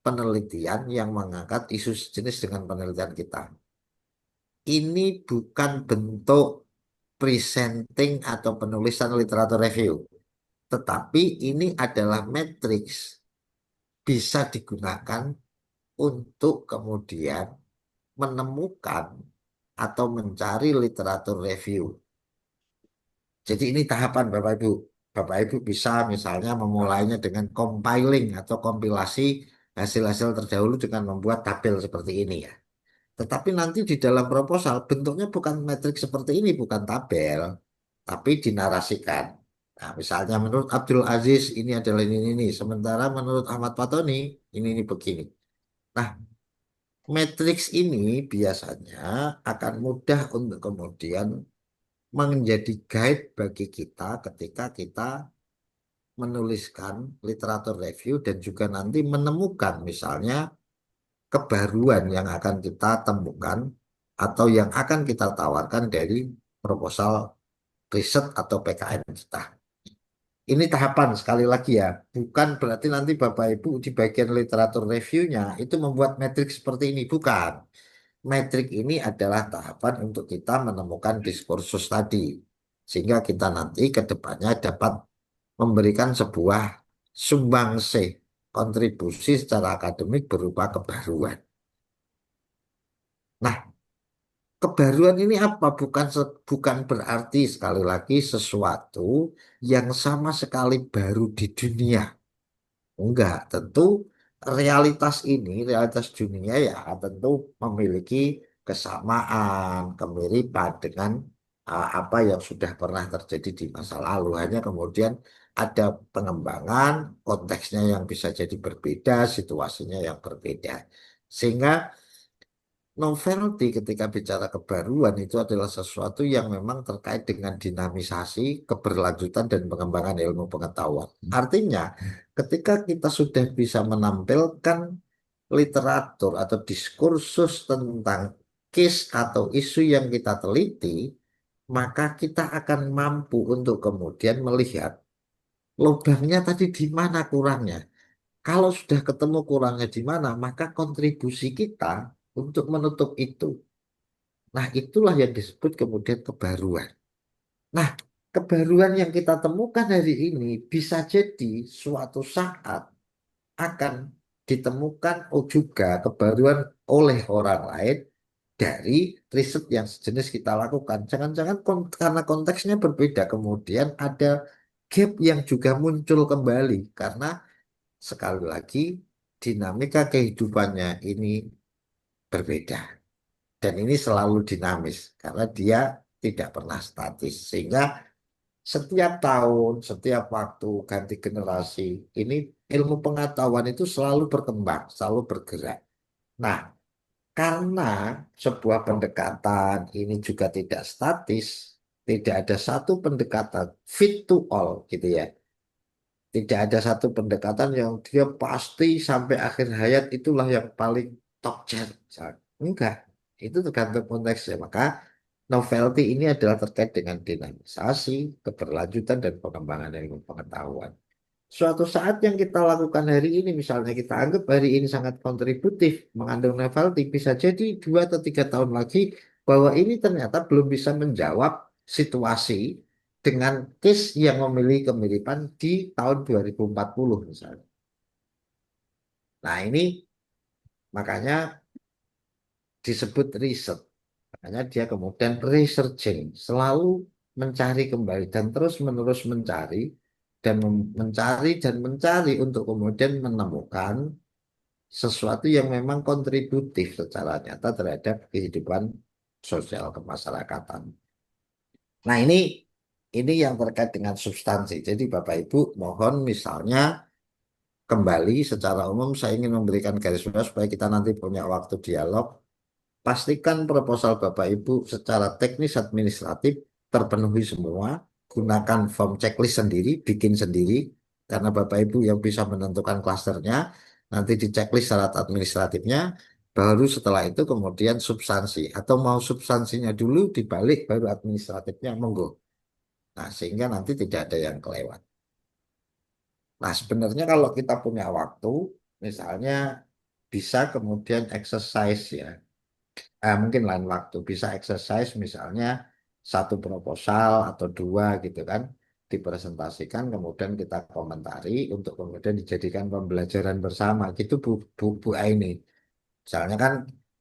penelitian yang mengangkat isu sejenis dengan penelitian kita. Ini bukan bentuk presenting atau penulisan literatur review, tetapi ini adalah matriks bisa digunakan untuk kemudian menemukan atau mencari literatur review. Jadi ini tahapan Bapak Ibu. Bapak Ibu bisa misalnya memulainya dengan compiling atau kompilasi hasil-hasil terdahulu dengan membuat tabel seperti ini ya. Tetapi nanti di dalam proposal bentuknya bukan metrik seperti ini, bukan tabel, tapi dinarasikan. Nah, misalnya menurut Abdul Aziz ini adalah ini. Sementara menurut Ahmad Fatoni ini begini. Nah, matriks ini biasanya akan mudah untuk kemudian menjadi guide bagi kita ketika kita menuliskan literatur review dan juga nanti menemukan misalnya kebaruan yang akan kita temukan atau yang akan kita tawarkan dari proposal riset atau PKN kita. Ini tahapan sekali lagi ya, bukan berarti nanti Bapak Ibu di bagian literatur reviewnya itu membuat metrik seperti ini, bukan. metrik ini adalah tahapan untuk kita menemukan diskursus tadi. Sehingga kita nanti ke depannya dapat memberikan sebuah sumbangsih kontribusi secara akademik berupa kebaruan. Nah, kebaruan ini apa? Bukan berarti sekali lagi sesuatu yang sama sekali baru di dunia. Enggak, tentu realitas dunia ya tentu memiliki kesamaan, kemiripan dengan apa yang sudah pernah terjadi di masa lalu. Hanya kemudian ada pengembangan, konteksnya yang bisa jadi berbeda, situasinya yang berbeda. Sehingga novelty ketika bicara kebaruan itu adalah sesuatu yang memang terkait dengan dinamisasi, keberlanjutan, dan pengembangan ilmu pengetahuan. Artinya, ketika kita sudah bisa menampilkan literatur atau diskursus tentang case atau isu yang kita teliti, maka kita akan mampu untuk kemudian melihat lubangnya tadi di mana kurangnya. Kalau sudah ketemu kurangnya di mana, maka kontribusi kita untuk menutup itu. Nah, itulah yang disebut kemudian kebaruan. Nah, kebaruan yang kita temukan hari ini bisa jadi suatu saat akan ditemukan juga kebaruan oleh orang lain dari riset yang sejenis kita lakukan. Jangan-jangan karena konteksnya berbeda, kemudian ada gap yang juga muncul kembali karena sekali lagi dinamika kehidupannya ini berbeda. Dan ini selalu dinamis karena dia tidak pernah statis. Sehingga setiap tahun, setiap waktu ganti generasi, ini ilmu pengetahuan itu selalu berkembang, selalu bergerak. Nah, karena sebuah pendekatan ini juga tidak statis, tidak ada satu pendekatan fit to all gitu ya. Tidak ada satu pendekatan yang dia pasti sampai akhir hayat itulah yang paling top chair. Enggak, itu tergantung konteksnya. Maka novelty ini adalah terkait dengan dinamisasi, keberlanjutan, dan pengembangan ilmu pengetahuan. Suatu saat yang kita lakukan hari ini, misalnya kita anggap hari ini sangat kontributif, mengandung novelty, bisa jadi 2 atau 3 tahun lagi bahwa ini ternyata belum bisa menjawab situasi dengan case yang memiliki kemiripan di tahun 2040 misalnya. Nah ini makanya disebut riset. Makanya dia kemudian researching, selalu mencari kembali dan terus-menerus mencari dan mencari dan mencari untuk kemudian menemukan sesuatu yang memang kontributif secara nyata terhadap kehidupan sosial kemasyarakatan. Nah, ini yang terkait dengan substansi. Jadi Bapak Ibu mohon misalnya kembali secara umum saya ingin memberikan garis besar supaya kita nanti punya waktu dialog. Pastikan proposal Bapak Ibu secara teknis administratif terpenuhi semua. Gunakan form checklist sendiri, bikin sendiri. Karena Bapak Ibu yang bisa menentukan klasternya, nanti di checklist syarat administratifnya. Baru setelah itu kemudian substansi. Atau mau substansinya dulu dibalik baru administratifnya monggo. Nah, sehingga nanti tidak ada yang kelewat. Nah, sebenarnya kalau kita punya waktu, misalnya bisa kemudian exercise ya. Mungkin lain waktu bisa exercise misalnya satu proposal atau dua gitu kan dipresentasikan kemudian kita komentari untuk kemudian dijadikan pembelajaran bersama gitu Bu Aini. Misalnya kan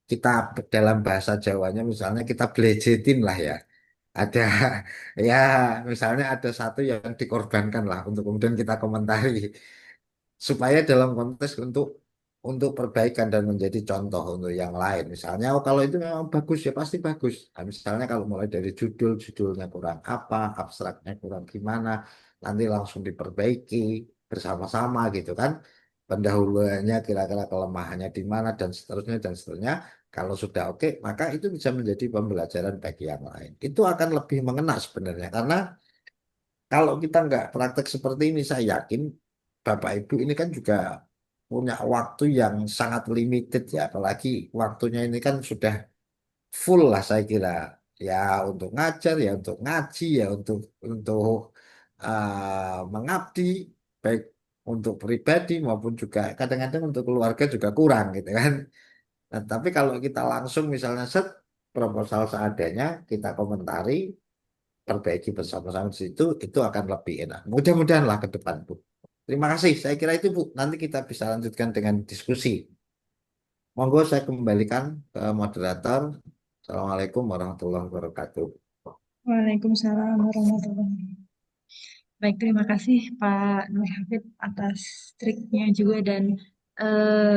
kita dalam bahasa Jawanya misalnya kita belejetin lah ya. Ada ya misalnya ada satu yang dikorbankan lah untuk kemudian kita komentari supaya dalam konteks untuk perbaikan dan menjadi contoh untuk yang lain. Misalnya, oh kalau itu memang bagus ya pasti bagus. Nah, misalnya kalau mulai dari judulnya kurang apa, abstraknya kurang gimana, nanti langsung diperbaiki bersama-sama gitu kan. Pendahuluannya kira-kira kelemahannya di mana dan seterusnya dan seterusnya. Kalau sudah oke, maka itu bisa menjadi pembelajaran bagi yang lain. Itu akan lebih mengena sebenarnya karena kalau kita nggak praktek seperti ini, saya yakin Bapak Ibu ini kan juga punya waktu yang sangat limited ya, apalagi waktunya ini kan sudah full lah saya kira. Ya untuk ngajar, ya untuk ngaji, ya untuk mengabdi, baik untuk pribadi maupun juga kadang-kadang untuk keluarga juga kurang gitu kan. Nah, tapi kalau kita langsung misalnya set proposal seadanya, kita komentari, perbaiki bersama-sama di situ, itu akan lebih enak. Mudah-mudahan lah ke depan, Bu. Terima kasih. Saya kira itu, Bu. Nanti kita bisa lanjutkan dengan diskusi. Monggo saya kembalikan ke moderator. Assalamualaikum warahmatullahi wabarakatuh. Waalaikumsalam warahmatullahi wabarakatuh. Baik, terima kasih Pak Nur Hafid atas triknya juga dan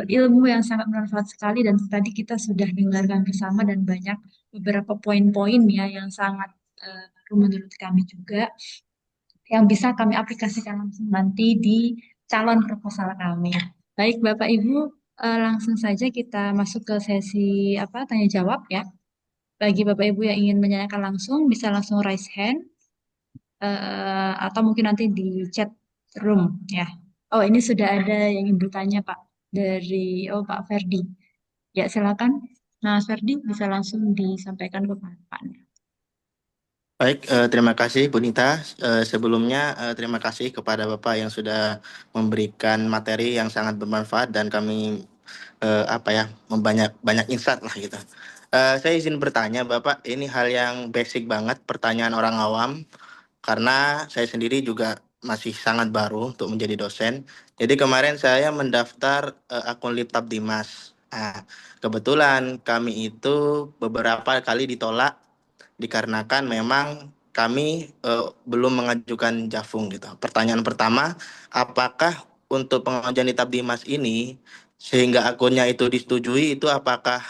ilmu yang sangat bermanfaat sekali dan tadi kita sudah dengarkan bersama dan banyak beberapa poin-poin ya yang sangat baru menurut kami juga yang bisa kami aplikasikan langsung nanti di calon proposal kami. Baik, Bapak Ibu, langsung saja kita masuk ke sesi apa tanya jawab ya. Bagi Bapak Ibu yang ingin menanyakan langsung bisa langsung raise hand atau mungkin nanti di chat room ya. Oh, ini sudah ada yang ingin bertanya Pak dari Pak Ferdi. Ya, silakan. Nah, Mas Ferdi bisa langsung disampaikan ke Pak. Baik, terima kasih Bu Nita. Sebelumnya terima kasih kepada Bapak yang sudah memberikan materi yang sangat bermanfaat dan kami banyak insight lah gitu. Saya izin bertanya Bapak, ini hal yang basic banget, pertanyaan orang awam, karena saya sendiri juga masih sangat baru untuk menjadi dosen. Jadi kemarin saya mendaftar akun Liptab Dimas. Nah, kebetulan kami itu beberapa kali ditolak dikarenakan memang kami belum mengajukan Jafung gitu. Pertanyaan pertama, apakah untuk pengajuan Kitab Dimas ini sehingga akunnya itu disetujui itu apakah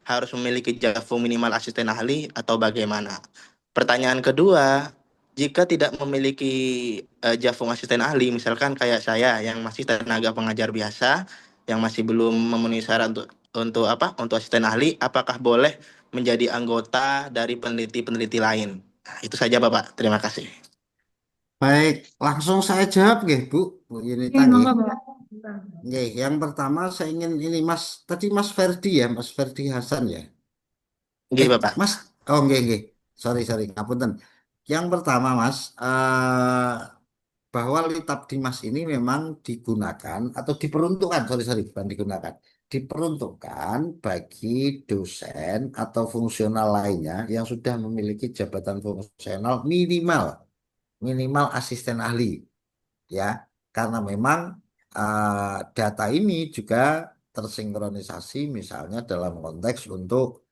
harus memiliki Jafung minimal asisten ahli atau bagaimana? Pertanyaan kedua, jika tidak memiliki Jafung asisten ahli, misalkan kayak saya yang masih tenaga pengajar biasa, yang masih belum memenuhi syarat untuk asisten ahli, apakah boleh menjadi anggota dari peneliti-peneliti lain? Nah, itu saja Bapak. Terima kasih. Baik, langsung saya jawab nggih, Bu. Bu Yunita Oke, nggih. monggo Pak. Nggih, yang pertama saya ingin ini tadi Mas Ferdi ya, Mas Ferdi Hasan ya. Oke, Bapak. Mas, oh nggih nggih. Sorry, ngapunten. Yang pertama Mas, bahwa Litab Dimas ini memang digunakan atau diperuntukkan, sorry, bukan digunakan, diperuntukkan bagi dosen atau fungsional lainnya yang sudah memiliki jabatan fungsional minimal asisten ahli, ya, karena memang data ini juga tersinkronisasi misalnya dalam konteks untuk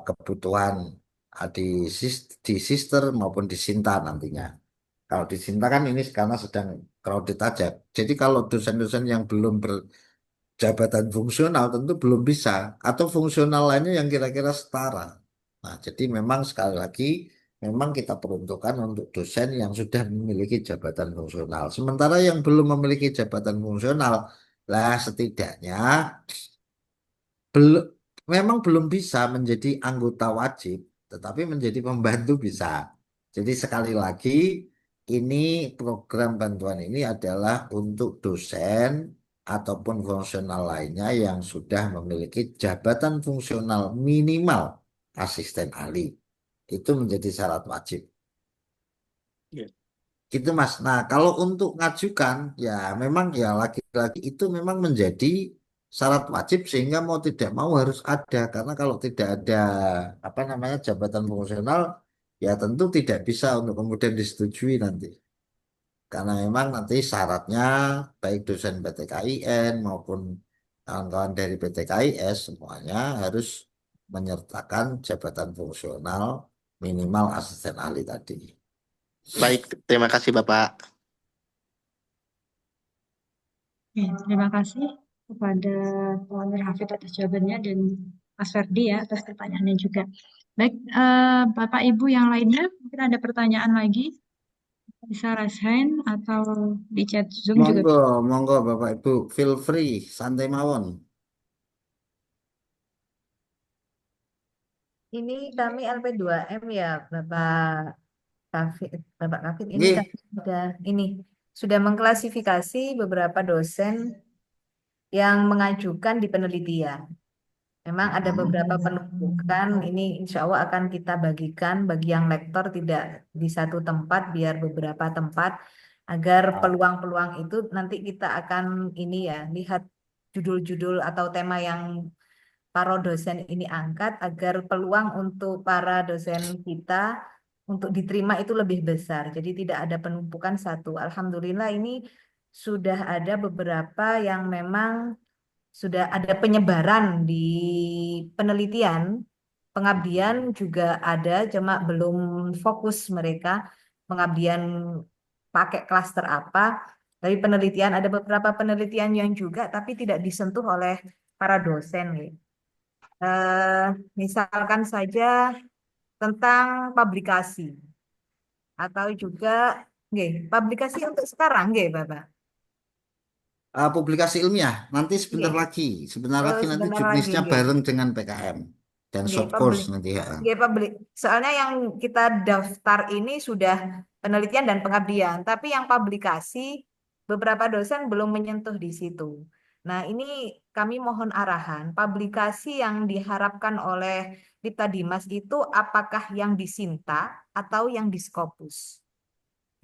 kebutuhan di di sister maupun di Sinta nantinya. Kalau di Sinta kan ini karena sedang crowded aja. Jadi kalau dosen-dosen yang belum berjabatan fungsional tentu belum bisa. Atau fungsional lainnya yang kira-kira setara. Nah, jadi memang sekali lagi memang kita peruntukkan untuk dosen yang sudah memiliki jabatan fungsional. Sementara yang belum memiliki jabatan fungsional, lah setidaknya belum memang belum bisa menjadi anggota wajib, tetapi menjadi pembantu bisa. Jadi sekali lagi ini program bantuan ini adalah untuk dosen ataupun fungsional lainnya yang sudah memiliki jabatan fungsional minimal asisten ahli. Itu menjadi syarat wajib. Iya. Gitu Mas. Nah, kalau untuk ngajukan ya memang ya lagi-lagi itu memang menjadi syarat wajib sehingga mau tidak mau harus ada karena kalau tidak ada apa namanya jabatan fungsional ya tentu tidak bisa untuk kemudian disetujui nanti. Karena memang nanti syaratnya baik dosen PTKIN maupun kawan-kawan dari PTKIS semuanya harus menyertakan jabatan fungsional minimal asisten ahli tadi. Baik, terima kasih Bapak. Oke, terima kasih kepada Pak Nur Hafid atas jawabannya dan Mas Ferdi ya atas pertanyaannya juga. Baik, Bapak Ibu yang lainnya mungkin ada pertanyaan lagi bisa raise hand atau di chat Zoom juga Monggo, bisa. monggo Bapak Ibu, feel free, santai mawon. Ini kami LP2M ya, Bapak Kafid. Ini Nggih, kami sudah mengklasifikasi beberapa dosen yang mengajukan di penelitian. Memang ada beberapa penumpukan, ini insya Allah akan kita bagikan bagi yang lektor tidak di satu tempat, biar beberapa tempat, agar peluang-peluang itu nanti kita akan ini ya, lihat judul-judul atau tema yang para dosen ini angkat agar peluang untuk para dosen kita untuk diterima itu lebih besar. Jadi tidak ada penumpukan satu. Alhamdulillah ini sudah ada beberapa yang memang sudah ada penyebaran di penelitian. Pengabdian juga ada, cuma belum fokus mereka pengabdian pakai klaster apa. Tapi penelitian ada beberapa penelitian yang juga, tapi tidak disentuh oleh para dosen. Gitu. Misalkan saja tentang publikasi atau juga nggih, publikasi untuk sekarang nggih, Bapak. Publikasi ilmiah nanti sebentar Nggih. lagi, sebentar Oh, lagi nanti sebentar lagi juknisnya nggih. bareng dengan PKM dan Nggih, short course publik. nanti ya. Nggih, publik. Soalnya yang kita daftar ini sudah penelitian dan pengabdian, tapi yang publikasi beberapa dosen belum menyentuh di situ. Nah, ini kami mohon arahan, publikasi yang diharapkan oleh Dipta Dimas itu apakah yang di Sinta atau yang di Scopus?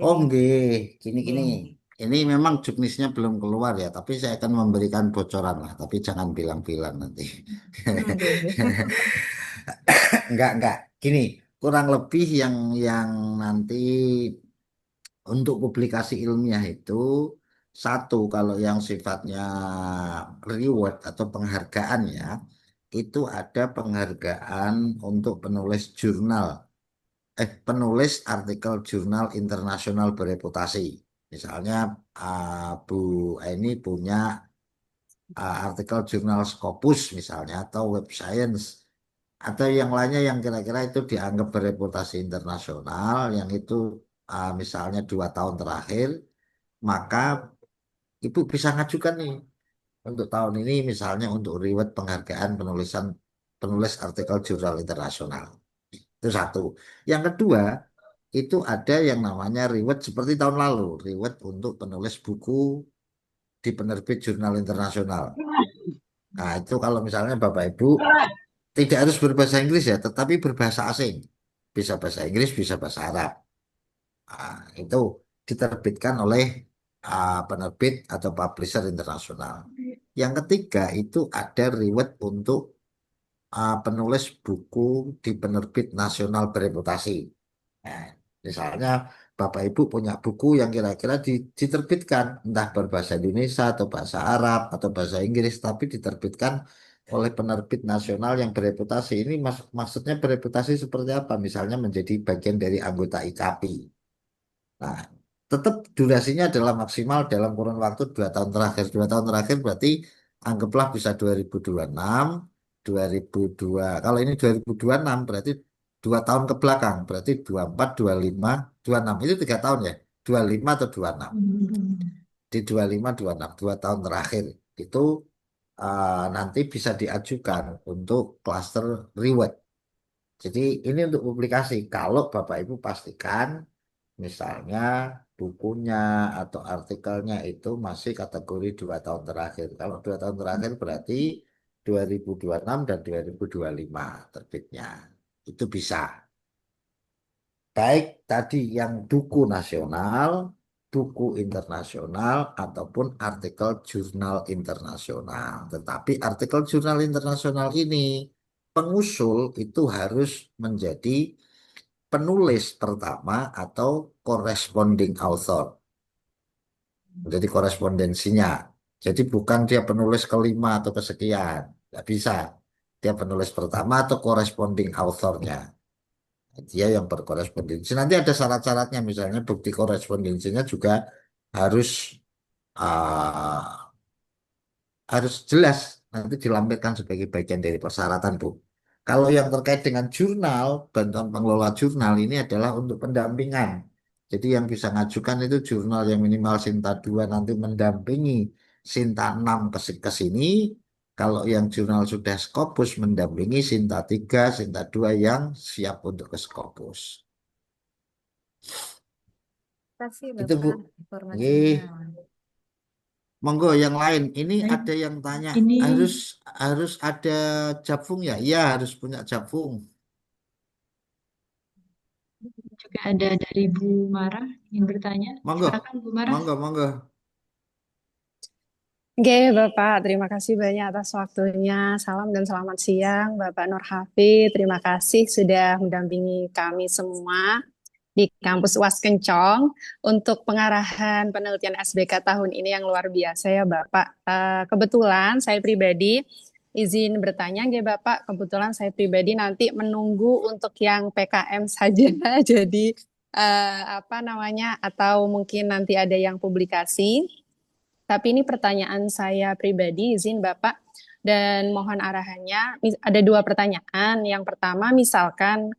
Oh Jadi, nggih, gini-gini. nggih. Ini memang juknisnya belum keluar ya, tapi saya akan memberikan bocoran lah, tapi jangan bilang-bilang nanti. Nggih, nggih. Enggak. Gini, kurang lebih yang nanti untuk publikasi ilmiah itu satu kalau yang sifatnya reward atau penghargaan ya, itu ada penghargaan untuk penulis artikel jurnal internasional bereputasi. Misalnya Bu Eni punya artikel jurnal Scopus misalnya atau Web Science atau yang lainnya yang kira-kira itu dianggap bereputasi internasional yang itu misalnya 2 tahun terakhir, maka Ibu bisa ngajukan nih untuk tahun ini misalnya untuk reward penghargaan penulis artikel jurnal internasional. Itu satu. Yang kedua, itu ada yang namanya reward seperti tahun lalu, reward untuk penulis buku di penerbit jurnal internasional. Nah, itu kalau misalnya Bapak Ibu tidak harus berbahasa Inggris ya, tetapi berbahasa asing. Bisa bahasa Inggris, bisa bahasa Arab. Nah, itu diterbitkan oleh penerbit atau publisher internasional. Yang ketiga itu ada reward untuk penulis buku di penerbit nasional bereputasi. Nah, misalnya Bapak Ibu punya buku yang kira-kira diterbitkan entah berbahasa Indonesia atau bahasa Arab atau bahasa Inggris, tapi diterbitkan oleh penerbit nasional yang bereputasi. Ini maksudnya bereputasi seperti apa? Misalnya menjadi bagian dari anggota IKAPI. Nah, tetap durasinya adalah maksimal dalam kurun waktu 2 tahun terakhir. 2 tahun terakhir berarti anggaplah bisa 2026, 2002. Kalau ini 2026 berarti 2 tahun ke belakang. Berarti 24, 25, 26. Itu 3 tahun ya. 25 atau 26. Di 25, 26. 2 tahun terakhir. Itu nanti bisa diajukan untuk cluster reward. Jadi ini untuk publikasi. Kalau Bapak Ibu pastikan misalnya bukunya atau artikelnya itu masih kategori 2 tahun terakhir. Kalau 2 tahun terakhir berarti 2026 dan 2025 terbitnya. Itu bisa. Baik tadi yang buku nasional, buku internasional, ataupun artikel jurnal internasional. Tetapi artikel jurnal internasional ini pengusul itu harus menjadi penulis pertama atau corresponding author. Jadi korespondensinya. Jadi bukan dia penulis kelima atau kesekian. Nggak bisa. Dia penulis pertama atau corresponding authornya. Dia yang berkorespondensi. Nanti ada syarat-syaratnya. Misalnya bukti korespondensinya juga harus ah, harus jelas nanti dilampirkan sebagai bagian dari persyaratan, Bu. Kalau yang terkait dengan jurnal, bantuan pengelola jurnal ini adalah untuk pendampingan. Jadi yang bisa ngajukan itu jurnal yang minimal Sinta 2 nanti mendampingi Sinta 6 ke sini. Kalau yang jurnal sudah Scopus mendampingi Sinta 3, Sinta 2 yang siap untuk ke Scopus. Terima kasih Itu Bu. Bapak Nggih. informasinya. Monggo yang lain. Ini Baik, ada yang tanya ini harus harus ada Japfung ya? Iya harus punya Japfung. juga ada dari Bu Mara yang bertanya. Monggo, Silakan Bu Mara. monggo. Oke, Bapak, terima kasih banyak atas waktunya. Salam dan selamat siang, Bapak Nur Hafid. Terima kasih sudah mendampingi kami semua di kampus UAS Kencong untuk pengarahan penelitian SBK tahun ini yang luar biasa ya, Bapak. Kebetulan saya pribadi izin bertanya ya, Bapak. Kebetulan saya pribadi nanti menunggu untuk yang PKM saja. Jadi apa namanya? Atau mungkin nanti ada yang publikasi. Tapi ini pertanyaan saya pribadi, izin Bapak, dan mohon arahannya. Ada dua pertanyaan. Yang pertama, misalkan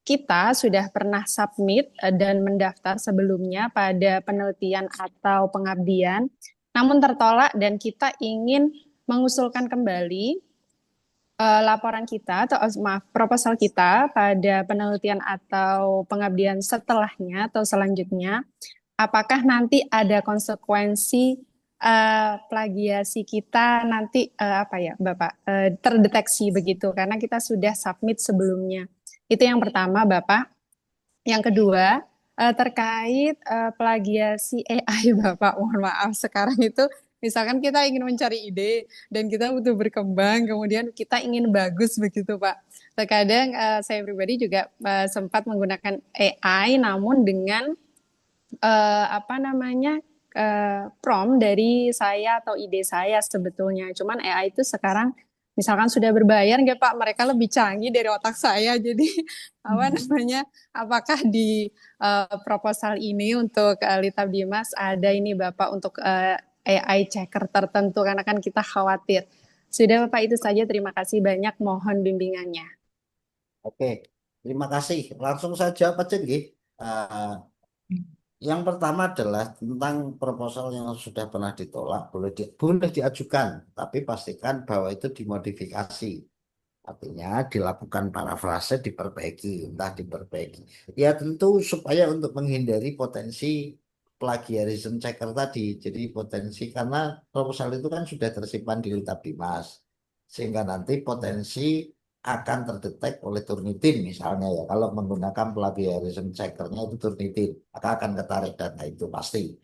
kita sudah pernah submit dan mendaftar sebelumnya pada penelitian atau pengabdian, namun tertolak dan kita ingin mengusulkan kembali laporan kita atau maaf proposal kita pada penelitian atau pengabdian setelahnya atau selanjutnya. Apakah nanti ada konsekuensi plagiasi kita nanti apa ya Bapak terdeteksi begitu karena kita sudah submit sebelumnya. Itu yang pertama Bapak. Yang kedua terkait plagiasi AI Bapak. Mohon maaf sekarang itu misalkan kita ingin mencari ide dan kita butuh berkembang, kemudian kita ingin bagus begitu Pak. Terkadang saya pribadi juga sempat menggunakan AI namun dengan apa namanya prompt dari saya atau ide saya sebetulnya. Cuman AI itu sekarang misalkan sudah berbayar nggak Pak, mereka lebih canggih dari otak saya. Jadi apa namanya, apakah di proposal ini untuk Litab Dimas ada ini Bapak untuk AI checker tertentu karena kan kita khawatir. Sudah Bapak itu saja, terima kasih banyak, mohon bimbingannya. Oke, terima kasih. Langsung saja Pak Cen, nggih. Yang pertama adalah tentang proposal yang sudah pernah ditolak, boleh diajukan, tapi pastikan bahwa itu dimodifikasi. Artinya dilakukan parafrase, diperbaiki, entah diperbaiki. Ya tentu supaya untuk menghindari potensi plagiarism checker tadi. Jadi potensi karena proposal itu kan sudah tersimpan di Litab Dimas. Sehingga nanti potensi akan terdetek oleh Turnitin misalnya ya. Kalau menggunakan plagiarism checkernya itu Turnitin, maka akan ketarik data itu pasti.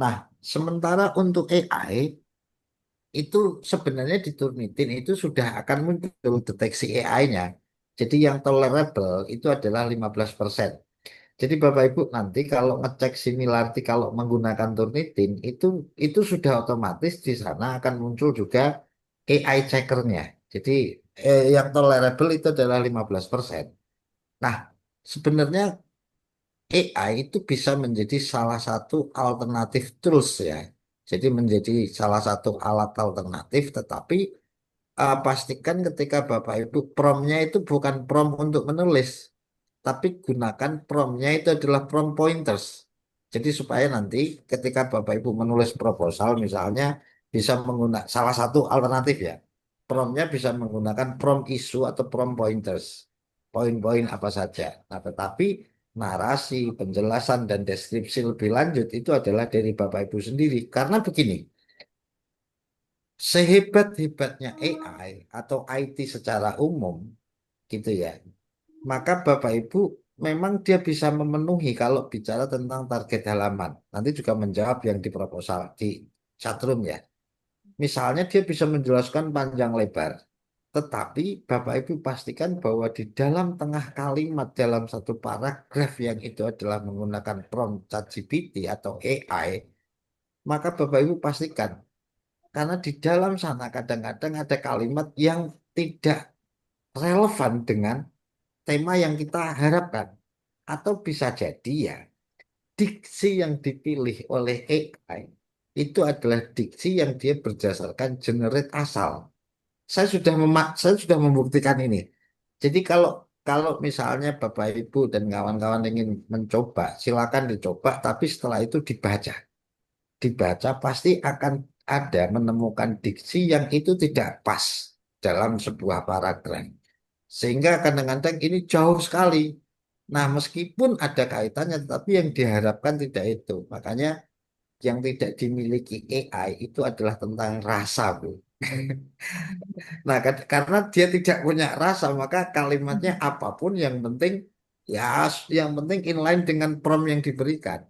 Nah, sementara untuk AI itu sebenarnya di Turnitin itu sudah akan muncul deteksi AI-nya. Jadi yang tolerable itu adalah 15%. Jadi Bapak Ibu nanti kalau ngecek similarity kalau menggunakan Turnitin itu sudah otomatis di sana akan muncul juga AI checkernya. Jadi yang tolerable itu adalah 15%. Nah, sebenarnya AI itu bisa menjadi salah satu alternatif tools ya. Jadi menjadi salah satu alat alternatif, tetapi pastikan ketika Bapak Ibu promptnya itu bukan prompt untuk menulis, tapi gunakan promptnya itu adalah prompt pointers. Jadi supaya nanti ketika Bapak Ibu menulis proposal misalnya bisa menggunakan salah satu alternatif ya. Promptnya bisa menggunakan prompt issue atau prompt pointers. Poin-poin apa saja. Nah, tetapi narasi, penjelasan, dan deskripsi lebih lanjut itu adalah dari Bapak Ibu sendiri. Karena begini, sehebat-hebatnya AI atau IT secara umum, gitu ya, maka Bapak Ibu memang dia bisa memenuhi kalau bicara tentang target halaman. Nanti juga menjawab yang di proposal, di chatroom ya. Misalnya dia bisa menjelaskan panjang lebar. Tetapi Bapak Ibu pastikan bahwa di dalam tengah kalimat dalam satu paragraf yang itu adalah menggunakan prompt ChatGPT atau AI, maka Bapak Ibu pastikan karena di dalam sana kadang-kadang ada kalimat yang tidak relevan dengan tema yang kita harapkan. Atau bisa jadi ya, diksi yang dipilih oleh AI itu adalah diksi yang dia berdasarkan generate asal. Saya sudah membuktikan ini. Jadi kalau kalau misalnya Bapak Ibu dan kawan-kawan ingin mencoba, silakan dicoba, tapi setelah itu dibaca. Dibaca pasti akan ada menemukan diksi yang itu tidak pas dalam sebuah paragraf. Sehingga kadang-kadang ini jauh sekali. Nah, meskipun ada kaitannya, tetapi yang diharapkan tidak itu. Makanya yang tidak dimiliki AI itu adalah tentang rasa, Bu. Nah, karena dia tidak punya rasa, maka kalimatnya apapun yang penting ya yang penting inline dengan prompt yang diberikan.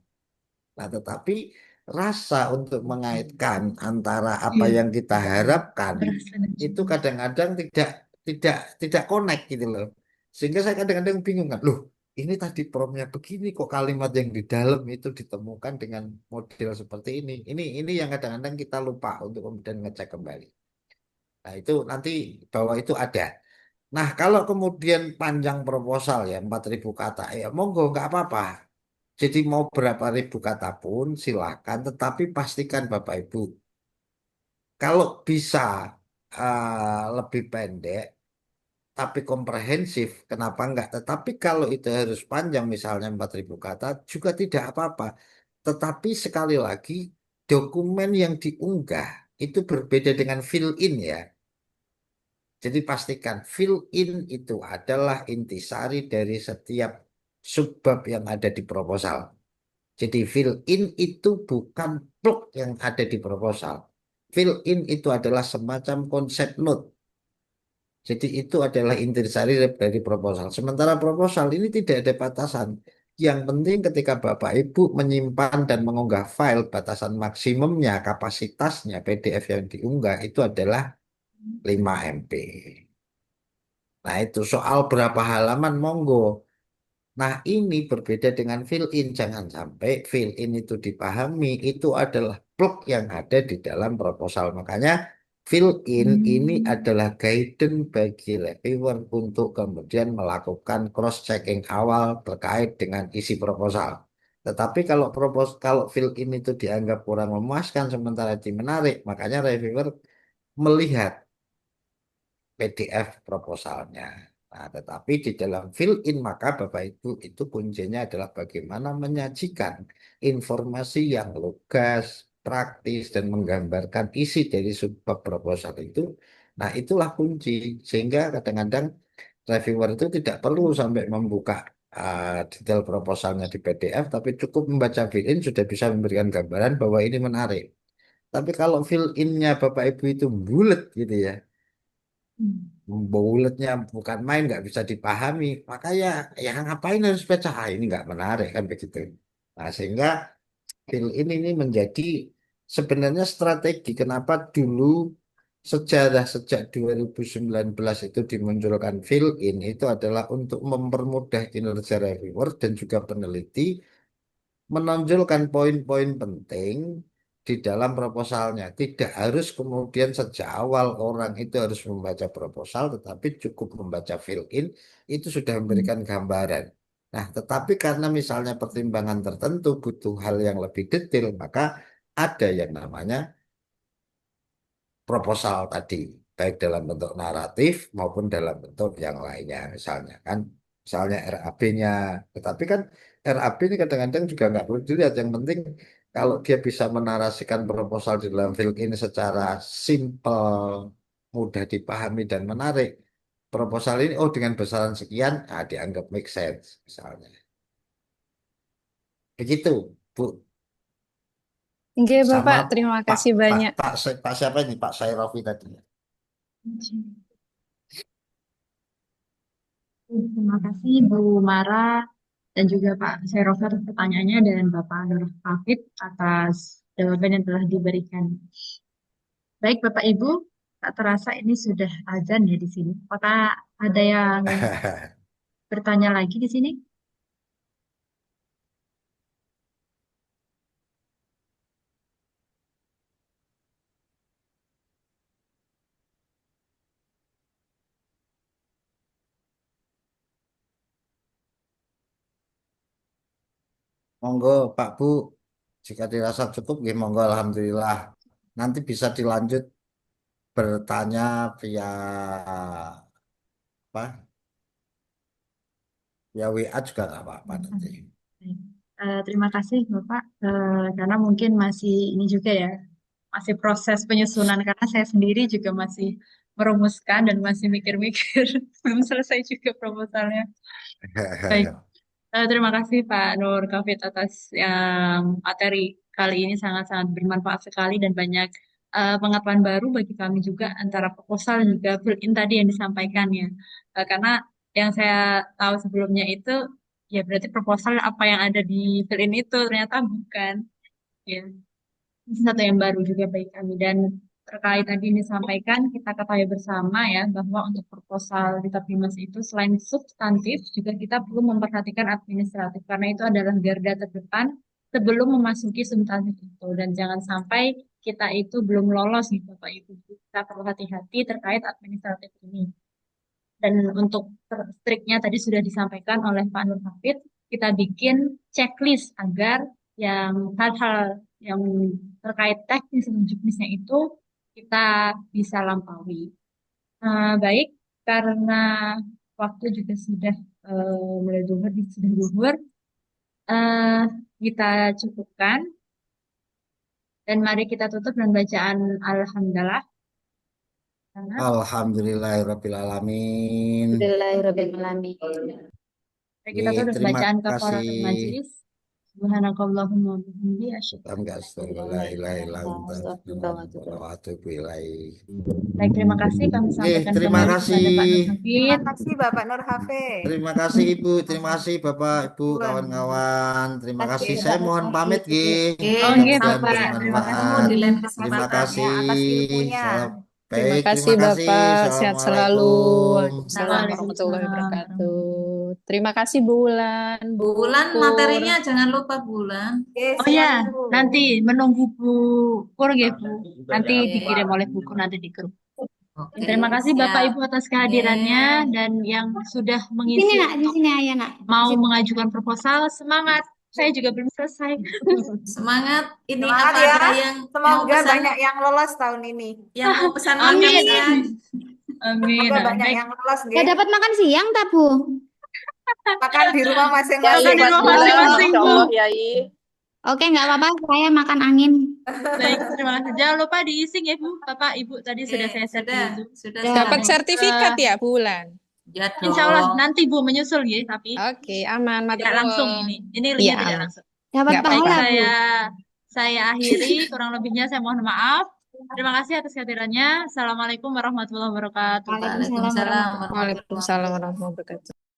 Nah, tetapi rasa untuk mengaitkan antara apa Iya, yang kita harapkan berasa dan itu juga. kadang-kadang tidak connect gitu loh. Sehingga saya kadang-kadang bingung kan, loh ini tadi promnya begini kok kalimat yang di dalam itu ditemukan dengan model seperti ini. Ini yang kadang-kadang kita lupa untuk kemudian ngecek kembali. Nah itu nanti bahwa itu ada. Nah kalau kemudian panjang proposal ya 4.000 kata ya monggo nggak apa-apa. Jadi mau berapa ribu kata pun silakan, tetapi pastikan Bapak Ibu kalau bisa lebih pendek tapi komprehensif, kenapa enggak? Tetapi kalau itu harus panjang misalnya 4.000 kata juga tidak apa-apa. Tetapi sekali lagi dokumen yang diunggah itu berbeda dengan fill in ya. Jadi pastikan fill in itu adalah intisari dari setiap subbab yang ada di proposal. Jadi fill in itu bukan plug yang ada di proposal. Fill in itu adalah semacam konsep note. Jadi itu adalah intisari dari proposal. Sementara proposal ini tidak ada batasan. Yang penting ketika Bapak Ibu menyimpan dan mengunggah file, batasan maksimumnya, kapasitasnya PDF yang diunggah itu adalah 5 MB. Nah itu soal berapa halaman monggo. Nah, ini berbeda dengan fill in. Jangan sampai fill in itu dipahami, itu adalah blok yang ada di dalam proposal. Makanya fill in ini adalah guidance bagi reviewer untuk kemudian melakukan cross-checking awal terkait dengan isi proposal. Tetapi kalau fill in itu dianggap kurang memuaskan sementara di menarik, makanya reviewer melihat PDF proposalnya. Nah, tetapi di dalam fill in maka Bapak Ibu itu kuncinya adalah bagaimana menyajikan informasi yang lugas, praktis dan menggambarkan isi dari subbab proposal itu. Nah, itulah kunci sehingga kadang-kadang reviewer itu tidak perlu sampai membuka detail proposalnya di PDF, tapi cukup membaca fill in sudah bisa memberikan gambaran bahwa ini menarik. Tapi kalau fill in-nya Bapak Ibu itu bulat gitu ya, bulatnya bukan main nggak bisa dipahami makanya ya ngapain harus baca ini nggak menarik kan begitu. Nah sehingga fill in ini menjadi sebenarnya strategi kenapa dulu sejak 2019 itu dimunculkan fill in itu adalah untuk mempermudah kinerja reviewer dan juga peneliti menonjolkan poin-poin penting di dalam proposalnya. Tidak harus kemudian sejak awal orang itu harus membaca proposal, tetapi cukup membaca fill-in, itu sudah memberikan gambaran. Nah, tetapi karena misalnya pertimbangan tertentu butuh hal yang lebih detail, maka ada yang namanya proposal tadi, baik dalam bentuk naratif maupun dalam bentuk yang lainnya, misalnya RAB-nya. Tetapi kan RAB ini kadang-kadang juga nggak perlu dilihat. Yang penting kalau dia bisa menarasikan proposal di dalam film ini secara simple, mudah dipahami dan menarik. Proposal ini, oh dengan besaran sekian, dianggap make sense, misalnya. Begitu, Bu. Oke, Sama Bapak, terima Pak, kasih Pak, banyak. Pak siapa ini? Pak Sairofi tadi. Terima kasih Bu Mara dan juga Pak Serofa atas pertanyaannya dan Bapak Nur Hafid atas jawaban yang telah diberikan. Baik Bapak Ibu, tak terasa ini sudah azan ya di sini. Apakah ada yang bertanya lagi di sini? Monggo Pak Bu, jika dirasa cukup, ya monggo Alhamdulillah. Nanti bisa dilanjut bertanya via apa? Via WA juga nggak apa-apa nanti. Baik. Terima kasih Bapak, karena mungkin masih ini juga ya, masih proses penyusunan karena saya sendiri juga masih merumuskan dan masih mikir-mikir, belum selesai juga proposalnya. Baik, terima kasih Pak Nur Kafid atas yang materi kali ini sangat-sangat bermanfaat sekali dan banyak pengetahuan baru bagi kami juga antara proposal dan juga fill-in tadi yang disampaikan ya. Karena yang saya tahu sebelumnya itu ya berarti proposal apa yang ada di fill-in itu ternyata bukan. Ya. Satu yang baru juga bagi kami. Dan terkait tadi ini disampaikan, kita ketahui bersama ya bahwa untuk proposal di Tapimas itu selain substantif, juga kita perlu memperhatikan administratif karena itu adalah garda terdepan sebelum memasuki substantif itu. Dan jangan sampai kita itu belum lolos nih Bapak Ibu. Kita perlu hati-hati terkait administratif ini. Dan untuk striknya tadi sudah disampaikan oleh Pak Nur Hafid, kita bikin checklist agar yang hal-hal yang terkait teknis dan juknisnya itu kita bisa lampaui. Baik, karena waktu juga sudah mulai zuhur, sudah zuhur, eh, kita cukupkan dan mari kita tutup dengan bacaan Alhamdulillah. Karena Alhamdulillahirrabbilalamin. Alhamdulillahirrahmanirrahim. kita tutup Terima bacaan kasih. kafaratul majlis. Subhanakallahumma wa bihamdi asyhadu an Enggak, la Baik, terima kasih kami sampaikan terima kembali kepada Pak Nur kasih. Terima Hafid. kasih Bapak Nur Hafid. Terima kasih Ibu, terima kasih Bapak, Ibu, kawan-kawan. Terima kasih. Saya mohon pamit, Gi. Oh, nggih, Mudah-mudahan Bapak. Terima kasih. bermanfaat. di lain Terima kesempatan kasih. atas ilmunya. Baik, Terima kasih terima kasih. Bapak, sehat selalu. Assalamualaikum. Waalaikumsalam warahmatullahi wabarakatuh. Terima kasih Bu Wulan, Bu Bulan Pur. materinya jangan lupa Bulan. Oke, Oh ya, silakan Bu. nanti menunggu Bu Pur nggih, Bu. Nanti Oke. dikirim oleh buku nanti di grup. Oke, Terima kasih Bapak siap. Ibu atas kehadirannya dan yang sudah mengisi di sini Ayah nak. mau mengajukan proposal, semangat. Saya juga belum selesai. Semangat. Ini Semangat apa ya. ada yang mau Semoga pesan banyak yang lolos tahun ini. yang mau pesan Amin. makan siang? Amin. Semoga banyak Baik. yang lolos, Gak nggih. dapat makan siang tak Bu? Makan di rumah Makan masing-masing. di rumah masing-masing, Bu. Oke, nggak apa-apa, saya makan angin. Baik, terima kasih. Jangan lupa diisi ya, Bu. Bapak, Ibu tadi sudah saya share di YouTube. Sudah. Dapat sertifikat ya bulan. Ya Insya Allah dong. nanti Bu menyusul ya, tapi Oke, aman. Matur tidak langsung nuwun. ini. Ini linknya Iya, tidak aman. langsung. Dapat Nggak Baik, pahala Bu. saya akhiri. Kurang lebihnya saya mohon maaf. Terima kasih atas kehadirannya. Assalamualaikum warahmatullahi wabarakatuh. Waalaikumsalam warahmatullahi Waalaikumsalam warahmatullahi wabarakatuh.